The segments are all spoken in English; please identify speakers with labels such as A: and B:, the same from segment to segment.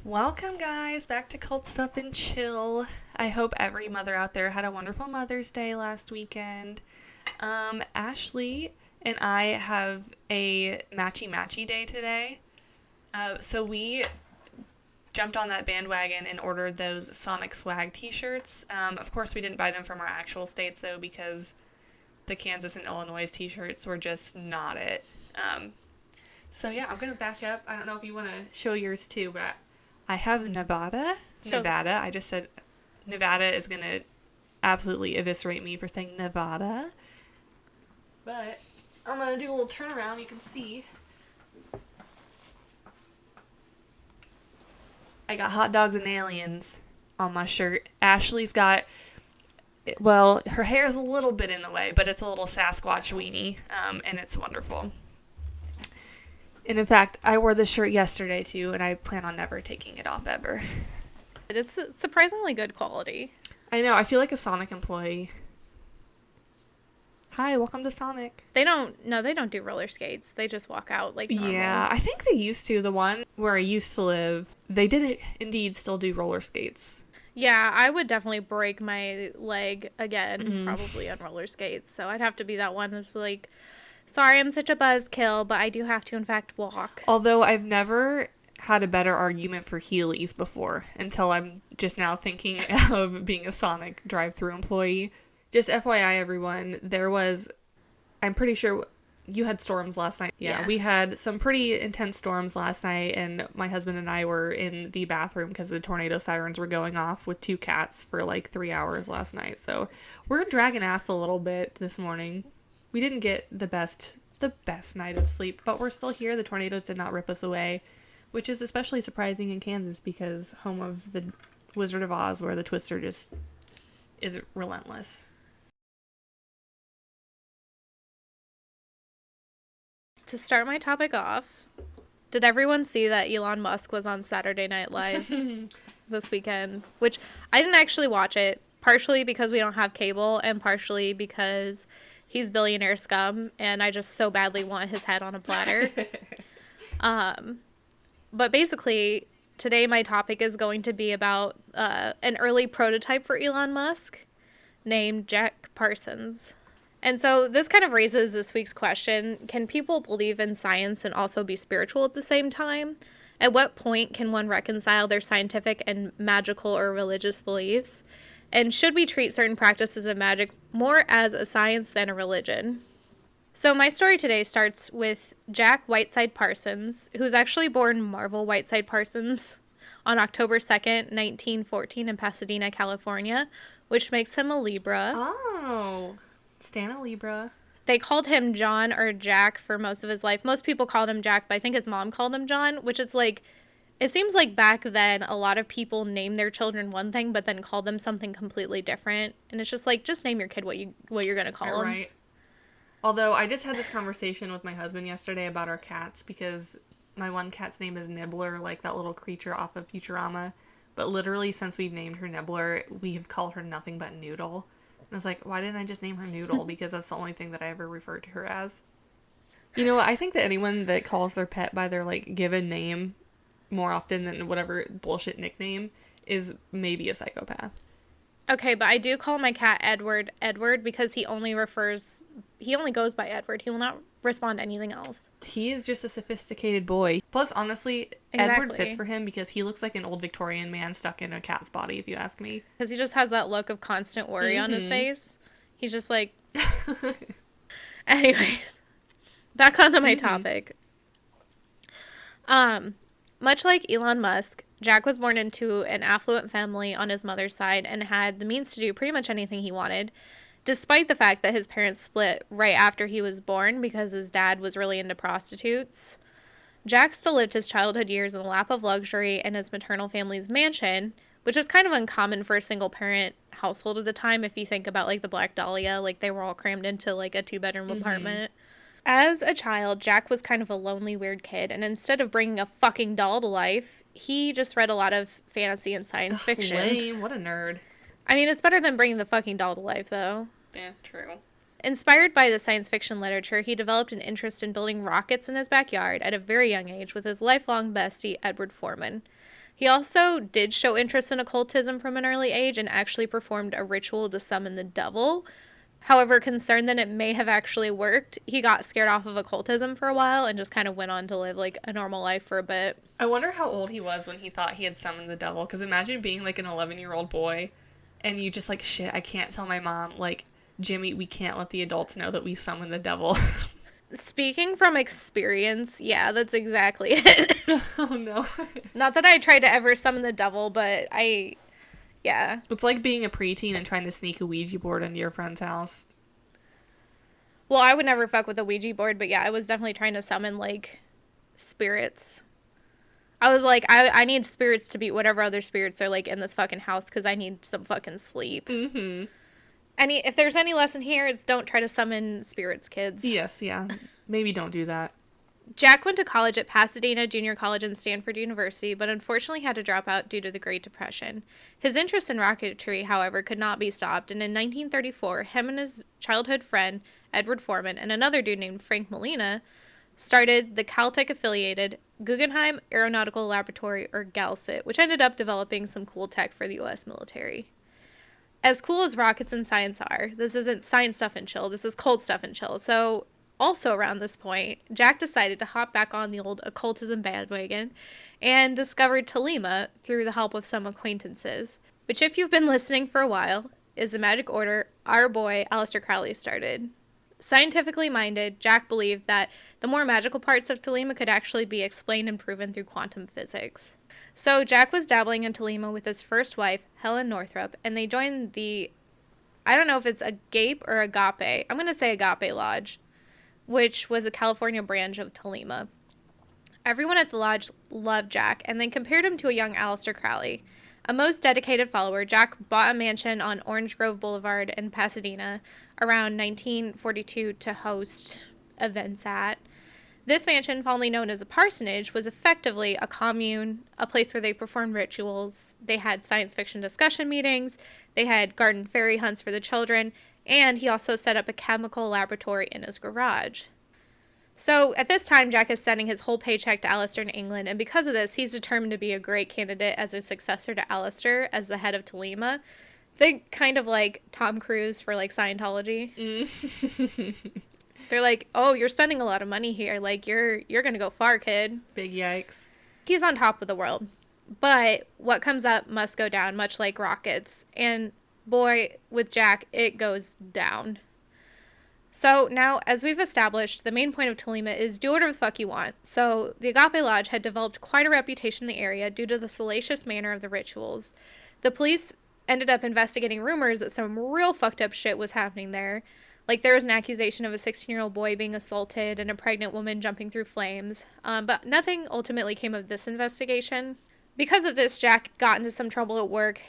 A: Welcome, guys, back to Cult Stuff and Chill. I hope every mother out there had a wonderful Mother's Day last weekend. Ashley and I have a matchy-matchy day today. So we jumped on that bandwagon and ordered those Sonic Swag t-shirts. Of course, we didn't buy them from our actual states, though, because the Kansas and Illinois t-shirts were just not it. So yeah, I'm going to back up. I don't know if you want to show yours too, but I have Nevada. Nevada. I just said Nevada is going to absolutely eviscerate me for saying Nevada. But I'm going to do a little turnaround. You can see. I got hot dogs and aliens on my shirt. Ashley's got, well, her hair's a little bit in the way, but it's a little Sasquatch weenie, and it's wonderful. And in fact, I wore this shirt yesterday too, and I plan on never taking it off ever.
B: It's surprisingly good quality.
A: I know. I feel like a Sonic employee. Hi, welcome to Sonic.
B: They don't do roller skates. They just walk out like normal.
A: Yeah, I think they used to. The one where I used to live, they did indeed still do roller skates.
B: Yeah, I would definitely break my leg again, probably on roller skates. So I'd have to be that one that's like, sorry, I'm such a buzzkill, but I do have to, in fact, walk.
A: Although I've never had a better argument for Heelys before, until I'm just now thinking of being a Sonic drive-thru employee. Just FYI, everyone, I'm pretty sure you had storms last night. Yeah, we had some pretty intense storms last night, and my husband and I were in the bathroom because the tornado sirens were going off with 2 cats for like 3 hours last night. So we're dragging ass a little bit this morning. We didn't get the best night of sleep, but we're still here. The tornadoes did not rip us away, which is especially surprising in Kansas because home of the Wizard of Oz, where the Twister just is relentless.
B: To start my topic off, did everyone see that Elon Musk was on Saturday Night Live this weekend? Which I didn't actually watch it, partially because we don't have cable and partially because he's billionaire scum, and I just so badly want his head on a platter. But basically, today my topic is going to be about an early prototype for Elon Musk named Jack Parsons. And so this kind of raises this week's question: can people believe in science and also be spiritual at the same time? At what point can one reconcile their scientific and magical or religious beliefs? And should we treat certain practices of magic more as a science than a religion? So my story today starts with Jack Whiteside Parsons, who's actually born Marvel Whiteside Parsons on October 2nd, 1914 in Pasadena, California, which makes him a Libra.
A: Oh, Stan a Libra.
B: They called him John or Jack for most of his life. Most people called him Jack, but I think his mom called him John, which is like, it seems like back then a lot of people name their children one thing but then call them something completely different. And it's just like, just name your kid what you're going to call them.
A: Right. Although I just had this conversation with my husband yesterday about our cats because my one cat's name is Nibbler, like that little creature off of Futurama. But literally since we've named her Nibbler, we have called her nothing but Noodle. And I was like, why didn't I just name her Noodle? Because that's the only thing that I ever referred to her as. You know what? I think that anyone that calls their pet by their like given name more often than whatever bullshit nickname is maybe a psychopath.
B: Okay, but I do call my cat Edward because he only goes by Edward. He will not respond to anything else.
A: He is just a sophisticated boy. Plus, honestly,
B: Exactly.
A: Edward fits for him because he looks like an old Victorian man stuck in a cat's body, if you ask me.
B: Because he just has that look of constant worry on his face. He's just like... Anyways, back onto my topic. Much like Elon Musk, Jack was born into an affluent family on his mother's side and had the means to do pretty much anything he wanted, despite the fact that his parents split right after he was born because his dad was really into prostitutes. Jack still lived his childhood years in the lap of luxury in his maternal family's mansion, which is kind of uncommon for a single-parent household at the time if you think about, like, the Black Dahlia. Like, they were all crammed into, like, a 2-bedroom apartment. As a child, Jack was kind of a lonely, weird kid, and instead of bringing a fucking doll to life, he just read a lot of fantasy and science fiction.
A: Lame. What a nerd.
B: I mean, it's better than bringing the fucking doll to life, though.
A: Yeah, true.
B: Inspired by the science fiction literature, he developed an interest in building rockets in his backyard at a very young age with his lifelong bestie, Edward Foreman. He also did show interest in occultism from an early age and actually performed a ritual to summon the devil. However, concerned that it may have actually worked, he got scared off of occultism for a while and just kind of went on to live like a normal life for a bit.
A: I wonder how old he was when he thought he had summoned the devil, because imagine being like an 11-year-old boy and you just like, shit, I can't tell my mom, like, Jimmy, we can't let the adults know that we summoned the devil.
B: Speaking from experience, yeah, that's exactly it.
A: Oh, no.
B: Not that I tried to ever summon the devil, but yeah.
A: It's like being a preteen and trying to sneak a Ouija board into your friend's house.
B: Well, I would never fuck with a Ouija board, but yeah, I was definitely trying to summon, like, spirits. I was like, I need spirits to beat whatever other spirits are, like, in this fucking house, because I need some fucking sleep.
A: Mm-hmm.
B: If there's any lesson here, it's don't try to summon spirits, kids.
A: Yes, yeah. Maybe don't do that.
B: Jack went to college at Pasadena Junior College and Stanford University, but unfortunately had to drop out due to the Great Depression. His interest in rocketry, however, could not be stopped, and in 1934, him and his childhood friend, Edward Foreman, and another dude named Frank Molina, started the Caltech-affiliated Guggenheim Aeronautical Laboratory, or GALSIT, which ended up developing some cool tech for the U.S. military. As cool as rockets and science are, this isn't science stuff and chill, this is cold stuff and chill. So, also around this point, Jack decided to hop back on the old occultism bandwagon and discovered Thelema through the help of some acquaintances, which, if you've been listening for a while, is the magic order our boy Aleister Crowley started. Scientifically minded, Jack believed that the more magical parts of Thelema could actually be explained and proven through quantum physics. So Jack was dabbling in Thelema with his first wife, Helen Northrup, and they joined the, I don't know if it's Agape or Agape, I'm going to say Agape Lodge, which was a California branch of Thelema. Everyone at the lodge loved Jack, and they compared him to a young Aleister Crowley. A most dedicated follower, Jack bought a mansion on Orange Grove Boulevard in Pasadena around 1942 to host events at. This mansion, fondly known as a parsonage, was effectively a commune, a place where they performed rituals. They had science fiction discussion meetings, they had garden fairy hunts for the children, and he also set up a chemical laboratory in his garage. So at this time, Jack is sending his whole paycheck to Aleister in England, and because of this, he's determined to be a great candidate as a successor to Aleister as the head of Thelema. Think kind of like Tom Cruise for, like, Scientology. They're like, oh, you're spending a lot of money here. Like, you're going to go far, kid.
A: Big yikes.
B: He's on top of the world. But what comes up must go down, much like rockets. And boy, with Jack, it goes down. So now, as we've established, the main point of Thelema is do whatever the fuck you want. So the Agape Lodge had developed quite a reputation in the area due to the salacious manner of the rituals. The police ended up investigating rumors that some real fucked up shit was happening there. Like, there was an accusation of a 16-year-old boy being assaulted and a pregnant woman jumping through flames. But nothing ultimately came of this investigation. Because of this, Jack got into some trouble at work.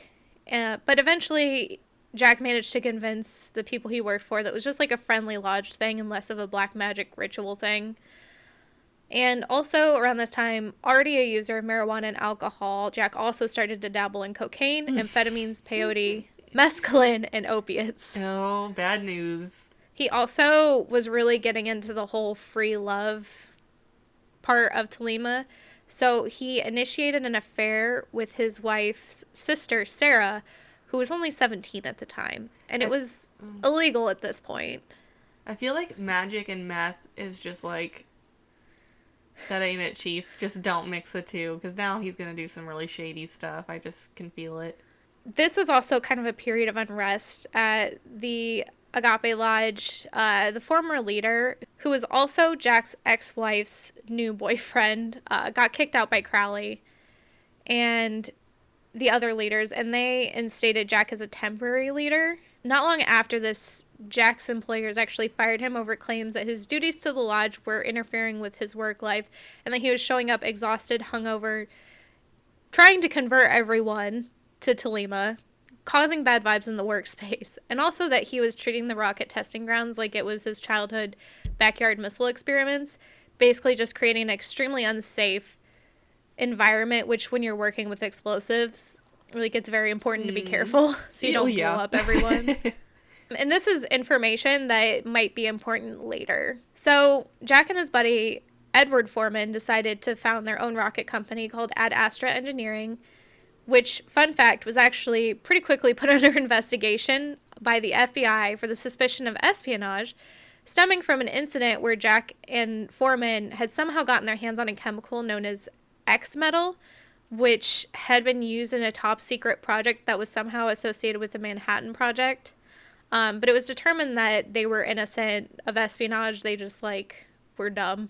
B: But eventually, Jack managed to convince the people he worked for that it was just like a friendly lodge thing and less of a black magic ritual thing. And also, around this time, already a user of marijuana and alcohol, Jack also started to dabble in cocaine, amphetamines, peyote, mescaline, and opiates.
A: Oh, bad news.
B: He also was really getting into the whole free love part of Thelema. So he initiated an affair with his wife's sister, Sarah, who was only 17 at the time. And it was illegal at this point.
A: I feel like magic and meth is just like, that ain't it, chief. Just don't mix the two, because now he's going to do some really shady stuff. I just can feel it.
B: This was also kind of a period of unrest at the Agape Lodge. The former leader, who was also Jack's ex-wife's new boyfriend, got kicked out by Crowley and the other leaders, and they instated Jack as a temporary leader. Not long after this, Jack's employers actually fired him over claims that his duties to the lodge were interfering with his work life and that he was showing up exhausted, hungover, trying to convert everyone to Thelema, causing bad vibes in the workspace, and also that he was treating the rocket testing grounds like it was his childhood backyard missile experiments, basically just creating an extremely unsafe environment, which when you're working with explosives, like, it's very important to be careful so you don't blow up everyone. And this is information that might be important later. So Jack and his buddy Edward Foreman decided to found their own rocket company called Ad Astra Engineering, which, fun fact, was actually pretty quickly put under investigation by the FBI for the suspicion of espionage, stemming from an incident where Jack and Foreman had somehow gotten their hands on a chemical known as X-metal, which had been used in a top-secret project that was somehow associated with the Manhattan Project. But it was determined that they were innocent of espionage. They just, were dumb.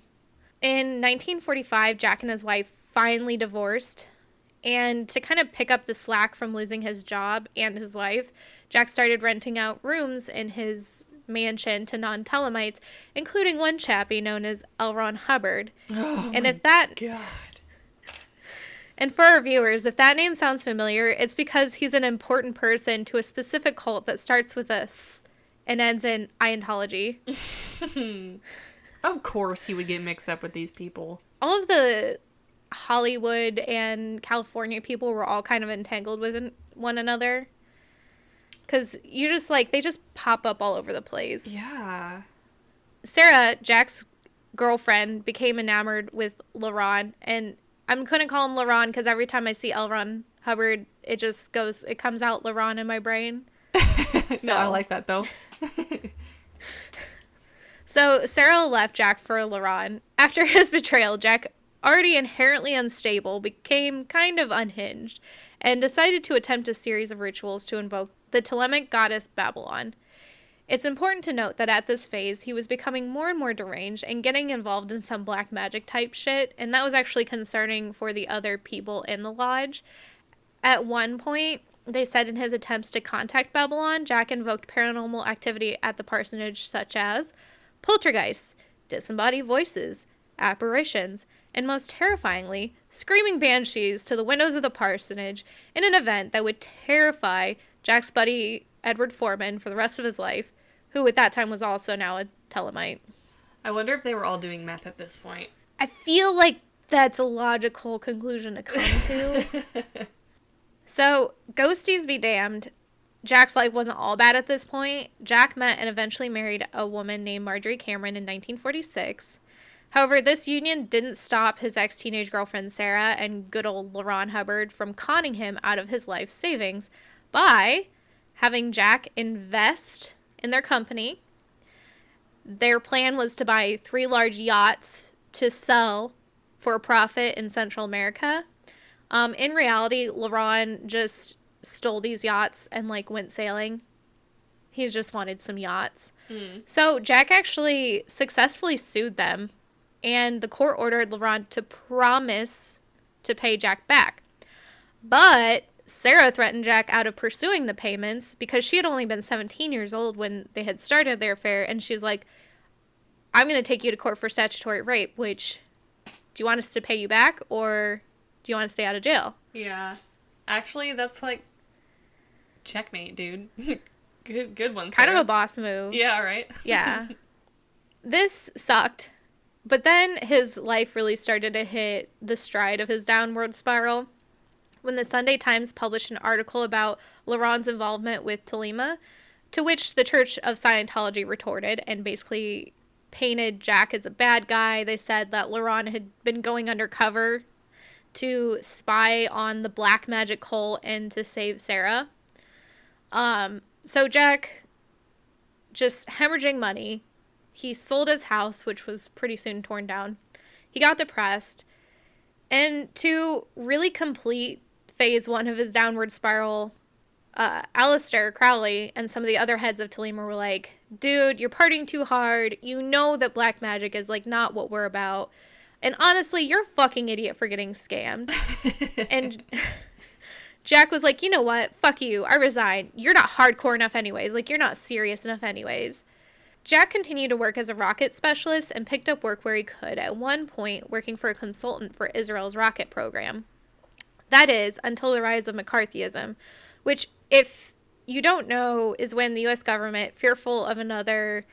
B: In 1945, Jack and his wife finally divorced. And to kind of pick up the slack from losing his job and his wife, Jack started renting out rooms in his mansion to non-Telemites, including one chappie known as L. Ron Hubbard.
A: Oh,
B: and
A: God.
B: And for our viewers, if that name sounds familiar, it's because he's an important person to a specific cult that starts with a S and ends in Ientology.
A: Of course he would get mixed up with these people.
B: All of the Hollywood and California people were all kind of entangled with one another. Because you just, they just pop up all over the place.
A: Yeah.
B: Sarah, Jack's girlfriend, became enamored with LaRon, and I'm going to call him LaRon because every time I see L. Ron Hubbard, it comes out LaRon in my brain.
A: No, I like that, though.
B: So Sarah left Jack for LaRon. After his betrayal, Jack, already inherently unstable, became kind of unhinged and decided to attempt a series of rituals to invoke the Ptolemaic goddess Babylon. It's important to note that at this phase, he was becoming more and more deranged and getting involved in some black magic type shit, and that was actually concerning for the other people in the lodge. At one point, they said in his attempts to contact Babylon, Jack invoked paranormal activity at the parsonage such as poltergeists, disembodied voices, apparitions, and most terrifyingly, screaming banshees to the windows of the parsonage in an event that would terrify Jack's buddy Edward Foreman for the rest of his life, who at that time was also now a Telemite.
A: I wonder if they were all doing meth at this point.
B: I feel like that's a logical conclusion to come to. So, ghosties be damned. Jack's life wasn't all bad at this point. Jack met and eventually married a woman named Marjorie Cameron in 1946. However, this union didn't stop his ex-teenage girlfriend Sarah and good old LaRon Hubbard from conning him out of his life savings by having Jack invest in their company. Their plan was to buy 3 large yachts to sell for a profit in Central America. In reality, LaRon just stole these yachts and went sailing. He just wanted some yachts. So Jack actually successfully sued them, and the court ordered LaRon to promise to pay Jack back. But Sarah threatened Jack out of pursuing the payments because she had only been 17 years old when they had started their affair, and she's like, I'm going to take you to court for statutory rape, which, do you want us to pay you back, or do you want to stay out of jail?
A: Yeah. Actually, that's checkmate, dude. Good one, Sarah.
B: Kind of a boss move.
A: Yeah, right?
B: Yeah. This sucked. But then his life really started to hit the stride of his downward spiral when the Sunday Times published an article about LaRon's involvement with Thelema, to which the Church of Scientology retorted and basically painted Jack as a bad guy. They said that LaRon had been going undercover to spy on the black magic cult and to save Sarah. So Jack, just hemorrhaging money, he sold his house, which was pretty soon torn down. He got depressed. And to really complete phase 1 of his downward spiral, Aleister Crowley and some of the other heads of Thelema were like, dude, you're partying too hard. You know that black magic is not what we're about. And honestly, you're a fucking idiot for getting scammed. And Jack was like, you know what? Fuck you. I resign. You're not hardcore enough anyways. You're not serious enough anyways. Jack continued to work as a rocket specialist and picked up work where he could, at one point working for a consultant for Israel's rocket program. That is, until the rise of McCarthyism, which, if you don't know, is when the U.S. government, fearful of another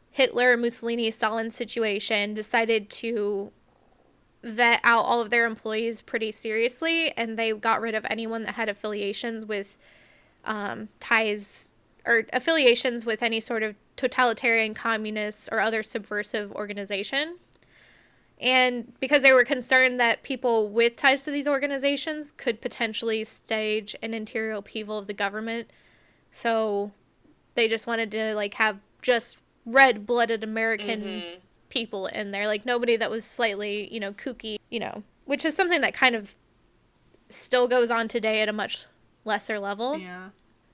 B: Hitler, Mussolini, Stalin situation, decided to vet out all of their employees pretty seriously, and they got rid of anyone that had affiliations with ties or affiliations with any sort of totalitarian, communist, or other subversive organization. And because they were concerned that people with ties to these organizations could potentially stage an interior upheaval of the government. So they just wanted to, like, have just red-blooded American people in there. Like, nobody that was slightly, kooky, which is something that kind of still goes on today at a much lesser level.
A: Yeah.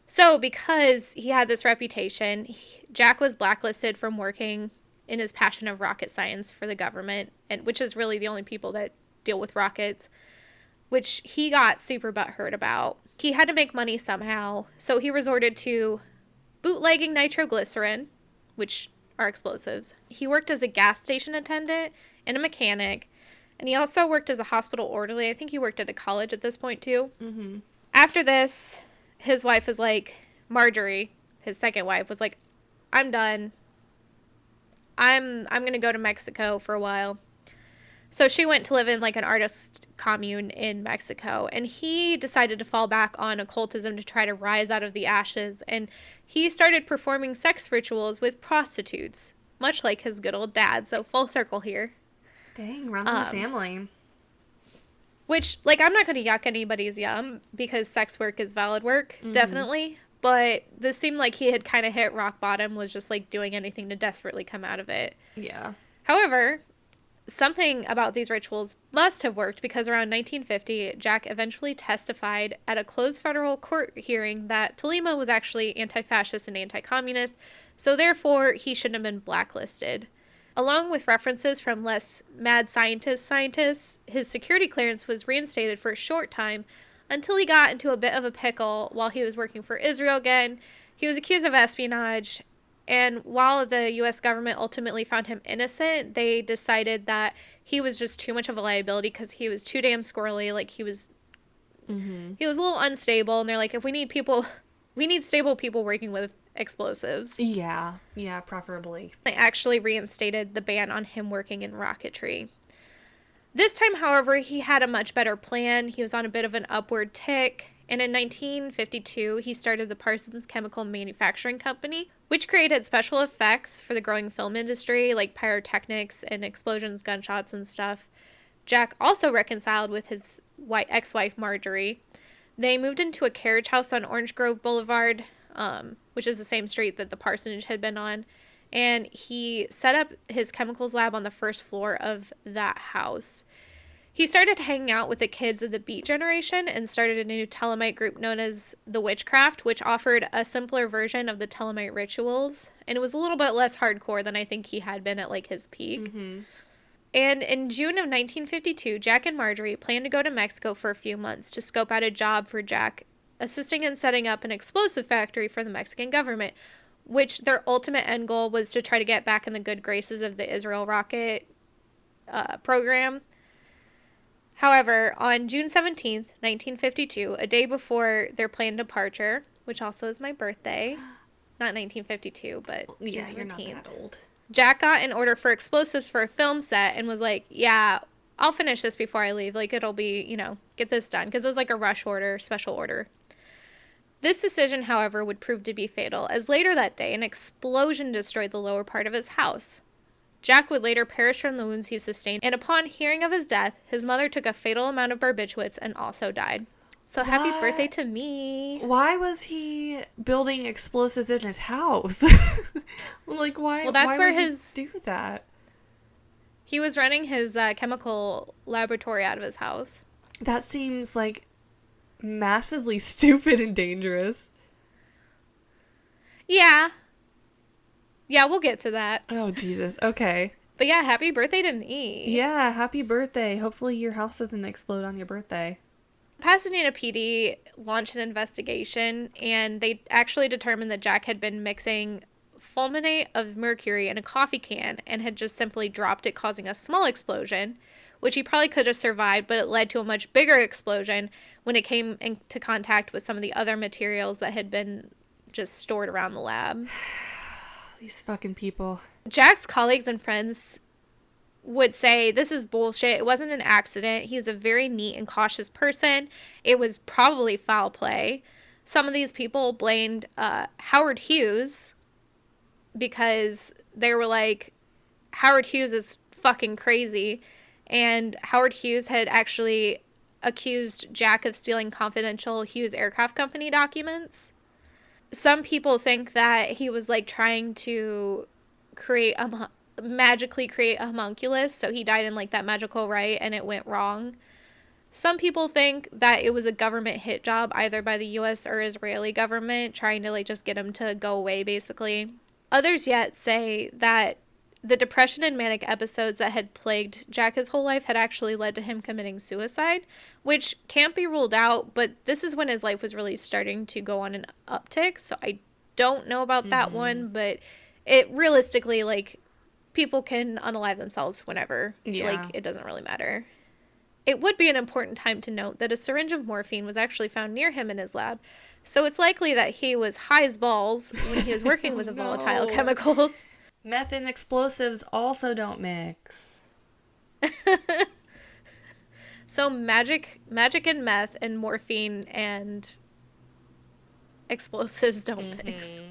B: So because he had this reputation, Jack was blacklisted from working in his passion of rocket science for the government, and which is really the only people that deal with rockets, which he got super butthurt about. He had to make money somehow, so he resorted to bootlegging nitroglycerin, which are explosives. He worked as a gas station attendant and a mechanic, and he also worked as a hospital orderly. I think he worked at a college at this point, too.
A: Mm-hmm.
B: After this, his wife was like, Marjorie, his second wife, was like, I'm done. I'm going to go to Mexico for a while. So she went to live in, like, an artist commune in Mexico, and he decided to fall back on occultism to try to rise out of the ashes, and he started performing sex rituals with prostitutes, much like his good old dad. So full circle here.
A: Dang, runs in the family.
B: Which, like, I'm not going to yuck anybody's yum, because sex work is valid work, definitely. But this seemed like he had kind of hit rock bottom, was just, like, doing anything to desperately come out of it.
A: Yeah.
B: However, something about these rituals must have worked, because around 1950, Jack eventually testified at a closed federal court hearing that Tolima was actually anti-fascist and anti-communist, so therefore he shouldn't have been blacklisted. Along with references from less mad scientists, his security clearance was reinstated for a short time until he got into a bit of a pickle while he was working for Israel again. He was accused of espionage, and while the U.S. government ultimately found him innocent, they decided that he was just too much of a liability because he was too damn squirrely. Like, he was a little unstable, and they're like, if we need stable people working with explosives.
A: Yeah, preferably.
B: They actually reinstated the ban on him working in rocketry. This time, however, he had a much better plan. He was on a bit of an upward tick, and in 1952, he started the Parsons Chemical Manufacturing Company, which created special effects for the growing film industry, like pyrotechnics and explosions, gunshots, and stuff. Jack also reconciled with his ex-wife, Marjorie. They moved into a carriage house on Orange Grove Boulevard, which is the same street that the parsonage had been on, and he set up his chemicals lab on the first floor of that house. He started hanging out with the kids of the Beat generation and started a new Telemite group known as the Witchcraft, which offered a simpler version of the Telemite rituals, and it was a little bit less hardcore than I think he had been at, like, his peak. And in June of 1952, Jack and Marjorie planned to go to Mexico for a few months to scope out a job for Jack, assisting in setting up an explosive factory for the Mexican government, which their ultimate end goal was to try to get back in the good graces of the Israel rocket program. However, on June 17th, 1952, a day before their planned departure, which also is my birthday, not 1952, but
A: Yeah,
B: June 17th,
A: you're not that old.
B: Jack got an order for explosives for a film set and was like, yeah, I'll finish this before I leave. Like, it'll be, get this done. Because it was like a rush order, special order. This decision, however, would prove to be fatal, as later that day, an explosion destroyed the lower part of his house. Jack would later perish from the wounds he sustained, and upon hearing of his death, his mother took a fatal amount of barbiturates and also died. So happy birthday to me.
A: Why was he building explosives in his house? Like, why?
B: Well, that's
A: why
B: where
A: would you do that?
B: He was running his chemical laboratory out of his house.
A: That seems like massively stupid and dangerous.
B: Yeah, we'll get to that.
A: Oh, Jesus. Okay.
B: But yeah, happy birthday to me.
A: Yeah, happy birthday. Hopefully your house doesn't explode on your birthday.
B: Pasadena PD launched an investigation, and they actually determined that Jack had been mixing fulminate of mercury in a coffee can and had just simply dropped it, causing a small explosion, which he probably could have survived, but it led to a much bigger explosion when it came into contact with some of the other materials that had been just stored around the lab.
A: These fucking people.
B: Jack's colleagues and friends would say, this is bullshit. It wasn't an accident. He was a very neat and cautious person. It was probably foul play. Some of these people blamed Howard Hughes because they were like, Howard Hughes is fucking crazy. And Howard Hughes had actually accused Jack of stealing confidential Hughes Aircraft Company documents. Some people think that he was like trying to magically create a homunculus, so he died in like that magical rite and it went wrong. Some people think that it was a government hit job, either by the US or Israeli government, trying to like just get him to go away, basically. Others yet say that the depression and manic episodes that had plagued Jack his whole life had actually led to him committing suicide, which can't be ruled out, but this is when his life was really starting to go on an uptick, so I don't know about that one, but it realistically, like, people can unalive themselves whenever.
A: Yeah.
B: Like, it doesn't really matter. It would be an important time to note that a syringe of morphine was actually found near him in his lab, so it's likely that he was high as balls when he was working with the volatile chemicals.
A: Meth and explosives also don't mix.
B: So magic and meth and morphine and explosives don't mix.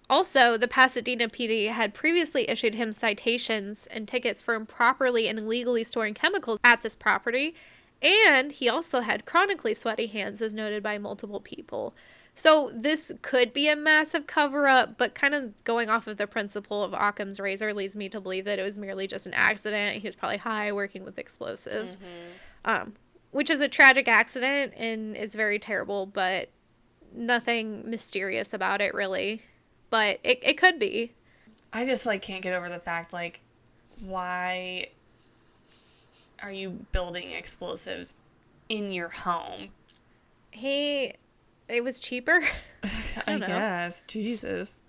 B: Also, the Pasadena PD had previously issued him citations and tickets for improperly and illegally storing chemicals at this property, and he also had chronically sweaty hands, as noted by multiple people. So this could be a massive cover-up, but kind of going off of the principle of Occam's razor leads me to believe that it was merely just an accident. He was probably high working with explosives, which is a tragic accident and is very terrible, but nothing mysterious about it, really. But it could be.
A: I just, like, can't get over the fact, like, why are you building explosives in your home?
B: It was cheaper.
A: I guess. Jesus.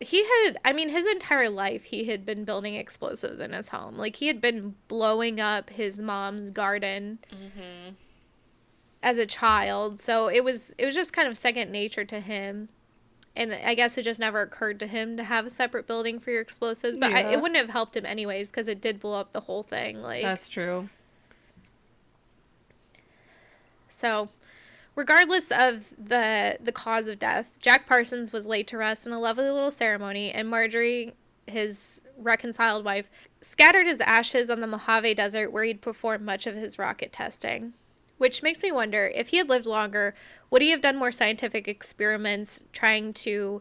B: He had, I mean, his entire life he had been building explosives in his home. Like, he had been blowing up his mom's garden as a child. So it was just kind of second nature to him. And I guess it just never occurred to him to have a separate building for your explosives. But it wouldn't have helped him anyways, because it did blow up the whole thing. Like,
A: that's true.
B: So, regardless of the cause of death, Jack Parsons was laid to rest in a lovely little ceremony, and Marjorie, his reconciled wife, scattered his ashes on the Mojave Desert where he'd performed much of his rocket testing. Which makes me wonder, if he had lived longer, would he have done more scientific experiments trying to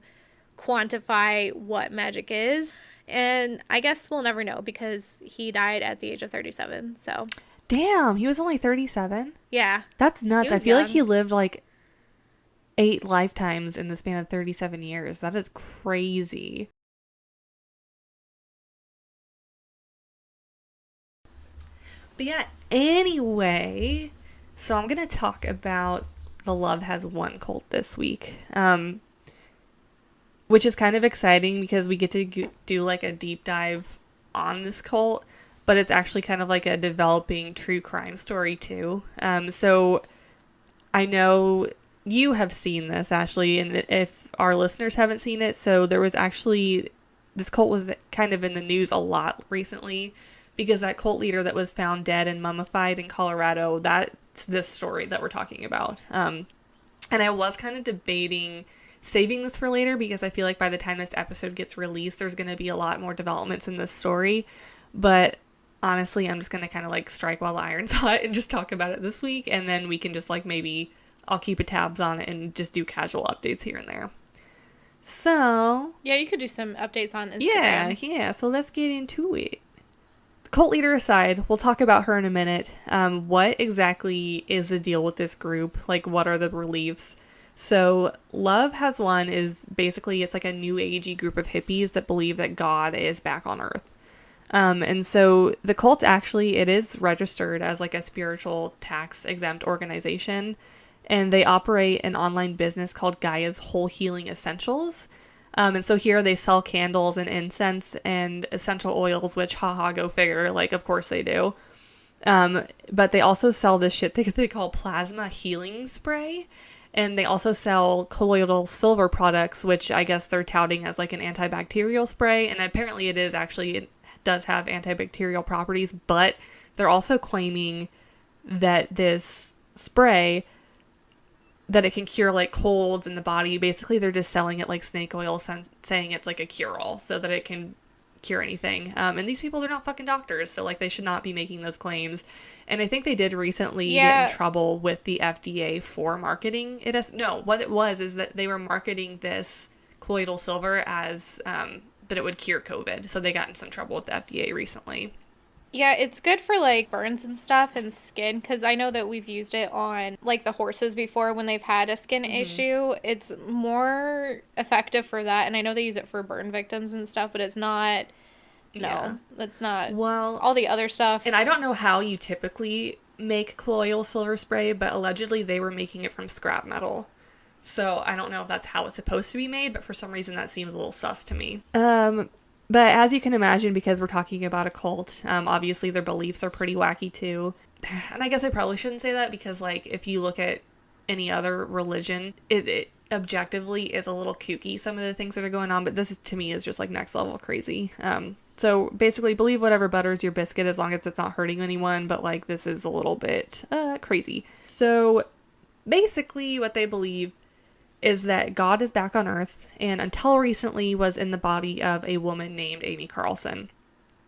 B: quantify what magic is? And I guess we'll never know, because he died at the age of 37, so.
A: Damn, he was only 37?
B: Yeah.
A: That's nuts. I feel
B: young.
A: like he lived, like, 8 lifetimes in the span of 37 years. That is crazy. But yeah, anyway, so I'm going to talk about the Love Has Won cult this week, which is kind of exciting because we get to do like a deep dive on this cult, but it's actually kind of like a developing true crime story too. So I know you have seen this, Ashley, and if our listeners haven't seen it, so there was actually, this cult was kind of in the news a lot recently, because that cult leader that was found dead and mummified in Colorado, that's this story that we're talking about. And I was kind of debating saving this for later, because I feel like by the time this episode gets released, there's going to be a lot more developments in this story. But honestly, I'm just going to kind of like strike while the iron's hot and just talk about it this week. And then we can just like, maybe I'll keep a tabs on it and just do casual updates here and there. So
B: yeah, you could do some updates on Instagram.
A: Yeah. So let's get into it. Cult leader aside, we'll talk about her in a minute. What exactly is the deal with this group? Like, what are the beliefs? So, Love Has Won is basically, it's like a new agey group of hippies that believe that God is back on Earth. And so the cult actually, it is registered as like a spiritual tax exempt organization, and they operate an online business called Gaia's Whole Healing Essentials. And so here they sell candles and incense and essential oils, which, haha, go figure, like, of course they do. But they also sell this shit they call plasma healing spray. And they also sell colloidal silver products, which I guess they're touting as like an antibacterial spray. And apparently it is actually, it does have antibacterial properties, but they're also claiming that this spray, that it can cure like colds in the body. Basically, they're just selling it like snake oil, saying it's like a cure-all, so that it can cure anything. And these people, they're not fucking doctors, so like they should not be making those claims. And I think they did recently get in trouble with the FDA for marketing it as, no, what it was is that they were marketing this colloidal silver as that it would cure COVID. So they got in some trouble with the FDA recently.
B: Yeah, it's good for, like, burns and stuff and skin, because I know that we've used it on, like, the horses before when they've had a skin issue. It's more effective for that, and I know they use it for burn victims and stuff, but it's not, that's not all the other stuff.
A: And I don't know how you typically make colloidal silver spray, but allegedly they were making it from scrap metal. So I don't know if that's how it's supposed to be made, but for some reason that seems a little sus to me. But as you can imagine, because we're talking about a cult, obviously their beliefs are pretty wacky too. And I guess I probably shouldn't say that because, like, if you look at any other religion, it objectively is a little kooky, some of the things that are going on. But this, to me, is just, like, next level crazy. So basically, believe whatever butters your biscuit as long as it's not hurting anyone. But, like, this is a little bit crazy. So basically what they believe is that God is back on Earth, and until recently was in the body of a woman named Amy Carlson.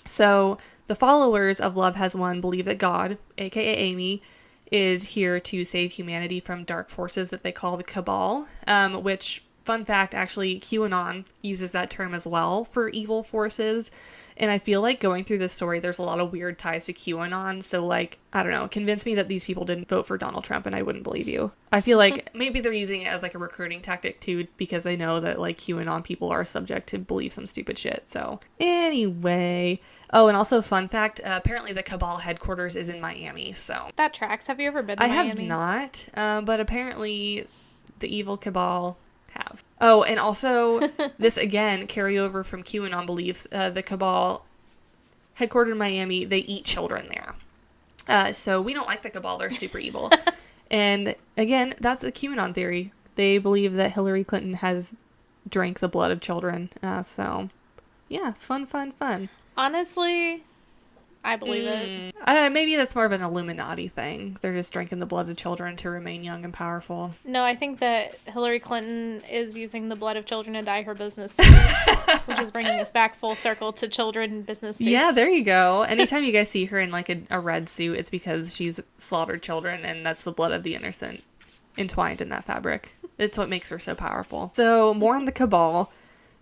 A: So the followers of Love Has Won believe that God, aka Amy, is here to save humanity from dark forces that they call the Cabal, which, fun fact, actually QAnon uses that term as well for evil forces. And I feel like going through this story, there's a lot of weird ties to QAnon. So, like, I don't know, convince me that these people didn't vote for Donald Trump and I wouldn't believe you. I feel like maybe they're using it as, like, a recruiting tactic, too, because they know that, like, QAnon people are subject to believe some stupid shit. So, anyway. Oh, and also, fun fact, apparently the Cabal headquarters is in Miami, so.
B: That tracks. Have you ever been to Miami?
A: I have not, but apparently the evil Cabal have. Oh, and also, this again, carryover from QAnon beliefs, the Cabal, headquartered in Miami, they eat children there. So we don't like the Cabal, they're super evil. And again, that's a QAnon theory. They believe that Hillary Clinton has drank the blood of children. So, yeah, fun.
B: Honestly, I believe it.
A: Maybe that's more of an Illuminati thing. They're just drinking the bloods of children to remain young and powerful.
B: No, I think that Hillary Clinton is using the blood of children to dye her business which is bringing us back full circle to children business suits.
A: Yeah, there you go. Anytime you guys see her in, like, a red suit, it's because she's slaughtered children, and that's the blood of the innocent entwined in that fabric. It's what makes her so powerful. So, more on the Cabal.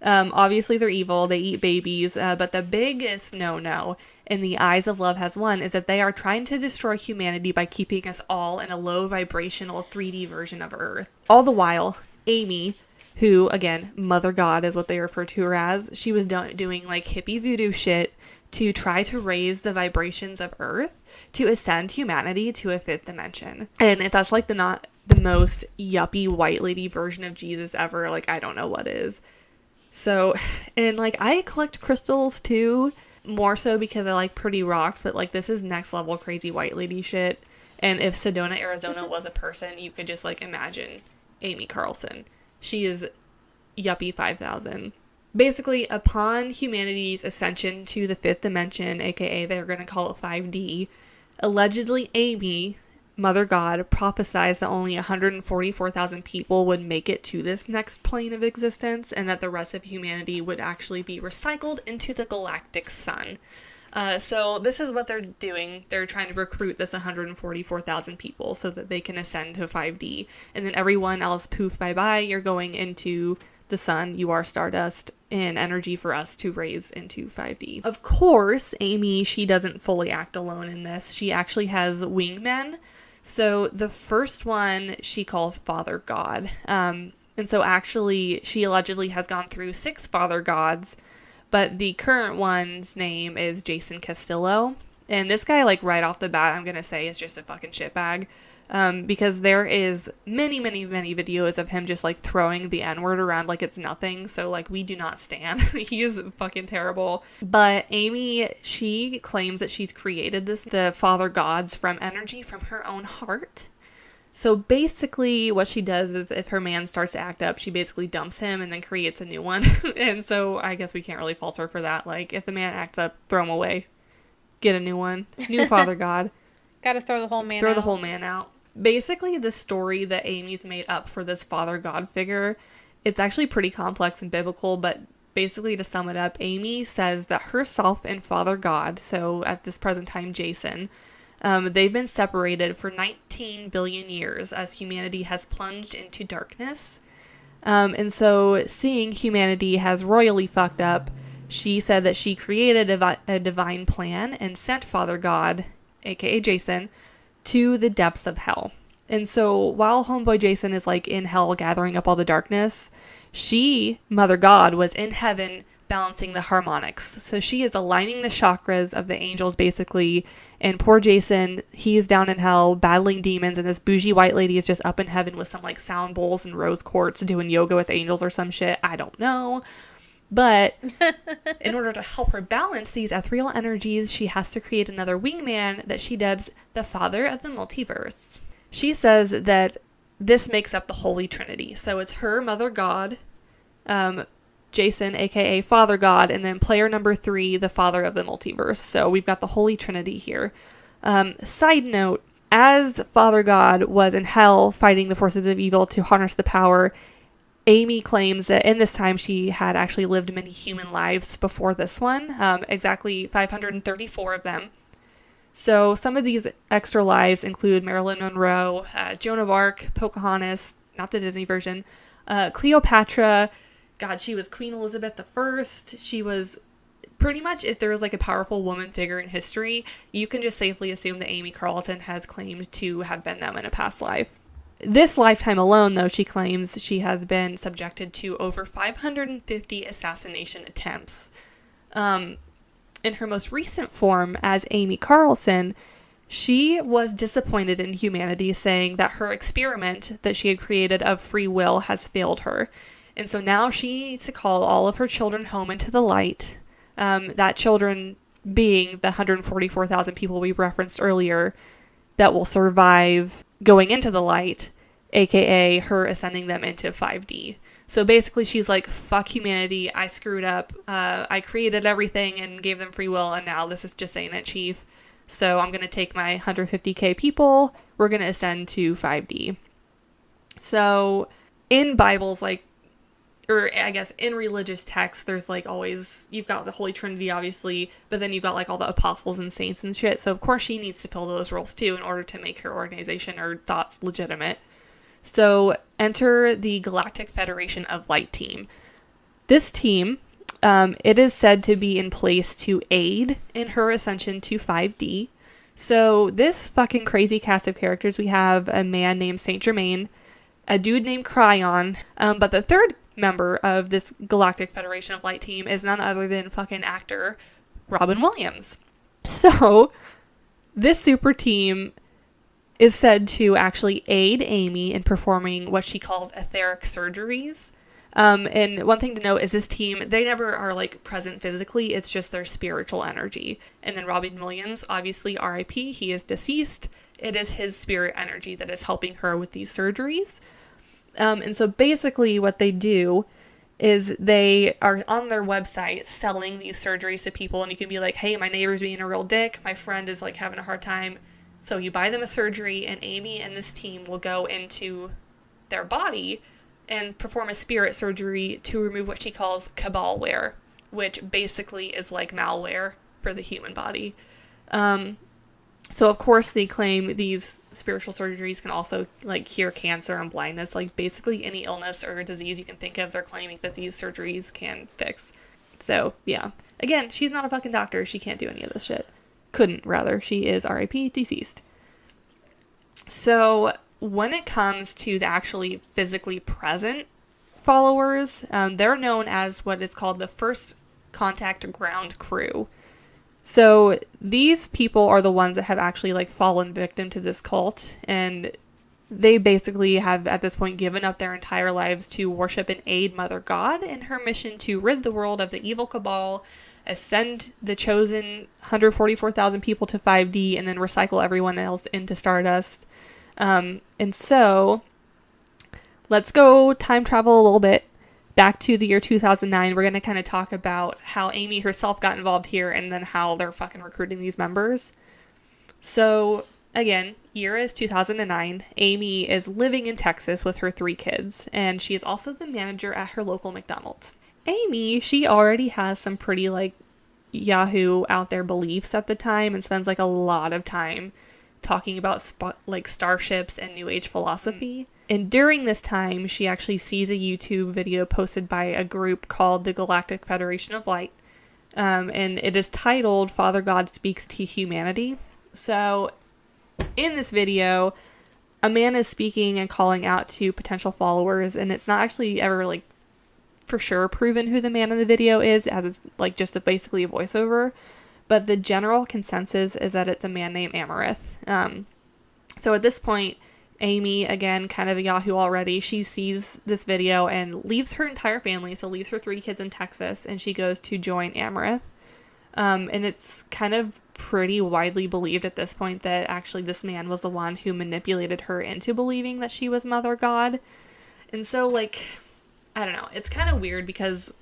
A: Obviously they're evil, they eat babies, but the biggest no-no in the eyes of Love Has Won is that they are trying to destroy humanity by keeping us all in a low vibrational 3D version of Earth. All the while, Amy, who, again, Mother God is what they refer to her as, she was doing, like, hippie voodoo shit to try to raise the vibrations of Earth to ascend humanity to a fifth dimension. And if that's, like, not the most yuppie white lady version of Jesus ever, like, I don't know what is. So, and, like, I collect crystals, too, more so because I like pretty rocks, but, like, this is next level crazy white lady shit. And if Sedona, Arizona was a person, you could just, like, imagine Amy Carlson. She is yuppie 5000. Basically, upon humanity's ascension to the fifth dimension, aka they're going to call it 5D, allegedly Amy, Mother God, prophesied that only 144,000 people would make it to this next plane of existence, and that the rest of humanity would actually be recycled into the galactic sun. So this is what they're doing. They're trying to recruit this 144,000 people so that they can ascend to 5D. And then everyone else, poof, bye-bye, you're going into the sun. You are stardust and energy for us to raise into 5D. Of course, Amy, she doesn't fully act alone in this. She actually has wingmen. So the first one she calls Father God. And so actually she allegedly has gone through 6 Father Gods, but the current one's name is Jason Castillo. And this guy, like, right off the bat, I'm going to say is just a fucking shitbag. Because there is many videos of him just, like, throwing the N-word around like it's nothing. So, like, we do not stand. He is fucking terrible. But Amy, she claims that she's created the Father Gods from energy from her own heart. So basically what she does is if her man starts to act up, she basically dumps him and then creates a new one. And so I guess we can't really fault her for that. Like, if the man acts up, throw him away. Get a new one. New Father God.
B: Gotta throw the whole man out.
A: Throw the whole man out. Basically, the story that Amy's made up for this Father God figure, it's actually pretty complex and biblical, but basically to sum it up, Amy says that herself and Father God, so at this present time Jason, they've been separated for 19 billion years as humanity has plunged into darkness. And so seeing humanity has royally fucked up, she said that she created a divine plan and sent Father God, aka Jason, to the depths of hell. And so while homeboy Jason is like in hell gathering up all the darkness, she, Mother God, was in heaven balancing the harmonics. So she is aligning the chakras of the angels basically, and poor Jason, he's down in hell battling demons, and this bougie white lady is just up in heaven with some like sound bowls and rose quartz doing yoga with angels or some shit. I don't know. But in order to help her balance these ethereal energies, she has to create another wingman that she dubs the Father of the Multiverse. She says that this makes up the Holy Trinity. So it's her, Mother God, Jason, aka Father God, and then player number 3, the Father of the Multiverse. So we've got the Holy Trinity here. Side note, as Father God was in hell fighting the forces of evil to harness the power, Amy claims that in this time she had actually lived many human lives before this one, exactly 534 of them. So some of these extra lives include Marilyn Monroe, Joan of Arc, Pocahontas, not the Disney version, Cleopatra. God, she was Queen Elizabeth I. She was pretty much, if there was like a powerful woman figure in history, you can just safely assume that Amy Carlton has claimed to have been them in a past life. This lifetime alone, though, she claims she has been subjected to over 550 assassination attempts. In her most recent form as Amy Carlson, she was disappointed in humanity, saying that her experiment that she had created of free will has failed her. And so now she needs to call all of her children home into the light. That children being the 144,000 people we referenced earlier that will survive going into the light, aka her ascending them into 5D. So basically she's like, fuck humanity, I screwed up, I created everything and gave them free will, and now this is just ain't it, chief. So I'm going to take my 150k people, we're going to ascend to 5D. So in Bibles, like, or I guess in religious texts, there's like always, you've got the Holy Trinity, obviously, but then you've got like all the apostles and saints and shit. So of course she needs to fill those roles too in order to make her organization or thoughts legitimate. So enter the Galactic Federation of Light team. This team, it is said to be in place to aid in her ascension to 5D. So this fucking crazy cast of characters, we have a man named Saint Germain, a dude named Cryon, but the third member of this Galactic Federation of Light team is none other than fucking actor Robin Williams. So this super team is said to actually aid Amy in performing what she calls etheric surgeries. And one thing to note is this team, they never are like present physically, it's just their spiritual energy. And then Robin Williams, obviously RIP, he is deceased. It is his spirit energy that is helping her with these surgeries. And so basically what they do is they are on their website selling these surgeries to people, and you can be like, hey, my neighbor's being a real dick, my friend is like having a hard time. So you buy them a surgery, and Amy and this team will go into their body and perform a spirit surgery to remove what she calls cabalware, which basically is like malware for the human body. So of course they claim these spiritual surgeries can also like cure cancer and blindness, like basically any illness or disease you can think of, they're claiming that these surgeries can fix. So yeah, again, she's not a fucking doctor. She can't do any of this shit. Couldn't, rather. She is RIP, deceased. So when it comes to the actually physically present followers, they're known as what is called the First Contact Ground Crew. So these people are the ones that have actually like fallen victim to this cult, and they basically have at this point given up their entire lives to worship and aid Mother God in her mission to rid the world of the evil cabal, ascend the chosen 144,000 people to 5D, and then recycle everyone else into Stardust. And so let's go time travel a little bit back to the year 2009. We're going to kind of talk about how Amy herself got involved here and then how they're fucking recruiting these members. So again, year is 2009. Amy is living in Texas with her 3 kids, and she is also the manager at her local McDonald's. Amy, she already has some pretty like Yahoo out there beliefs at the time and spends like a lot of time talking about like starships and new age philosophy. And during this time, she actually sees a YouTube video posted by a group called the Galactic Federation of Light. And it is titled Father God Speaks to Humanity. So in this video, a man is speaking and calling out to potential followers, and it's not actually ever like for sure proven who the man in the video is, as it's like just basically a voiceover. But the general consensus is that it's a man named Amaranth. So at this point, Amy, again, kind of a Yahoo already, she sees this video and leaves her entire family, so leaves her 3 kids in Texas, and she goes to join Amaranth. And it's kind of pretty widely believed at this point that actually this man was the one who manipulated her into believing that she was Mother God. And so, like, I don't know, it's kind of weird because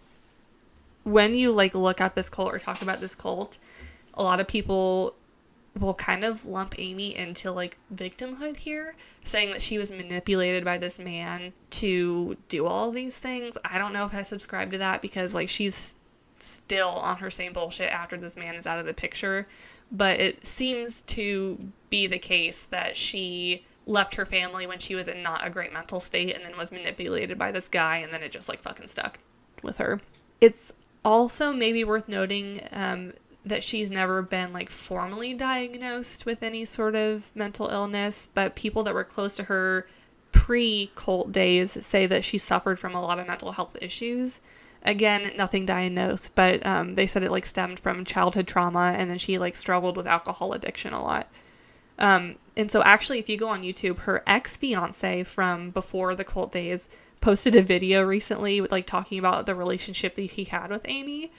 A: when you, like, look at this cult or talk about this cult, a lot of people will kind of lump Amy into like victimhood here, saying that she was manipulated by this man to do all these things. I don't know if I subscribe to that because like she's still on her same bullshit after this man is out of the picture, but it seems to be the case that she left her family when she was in not a great mental state and then was manipulated by this guy, and then it just like fucking stuck with her. It's also maybe worth noting that she's never been like formally diagnosed with any sort of mental illness, but people that were close to her pre-cult days say that she suffered from a lot of mental health issues. Again, nothing diagnosed, but they said it like stemmed from childhood trauma, and then she like struggled with alcohol addiction a lot. And so actually, if you go on YouTube, her ex-fiance from before the cult days posted a video recently with like talking about the relationship that he had with Amy,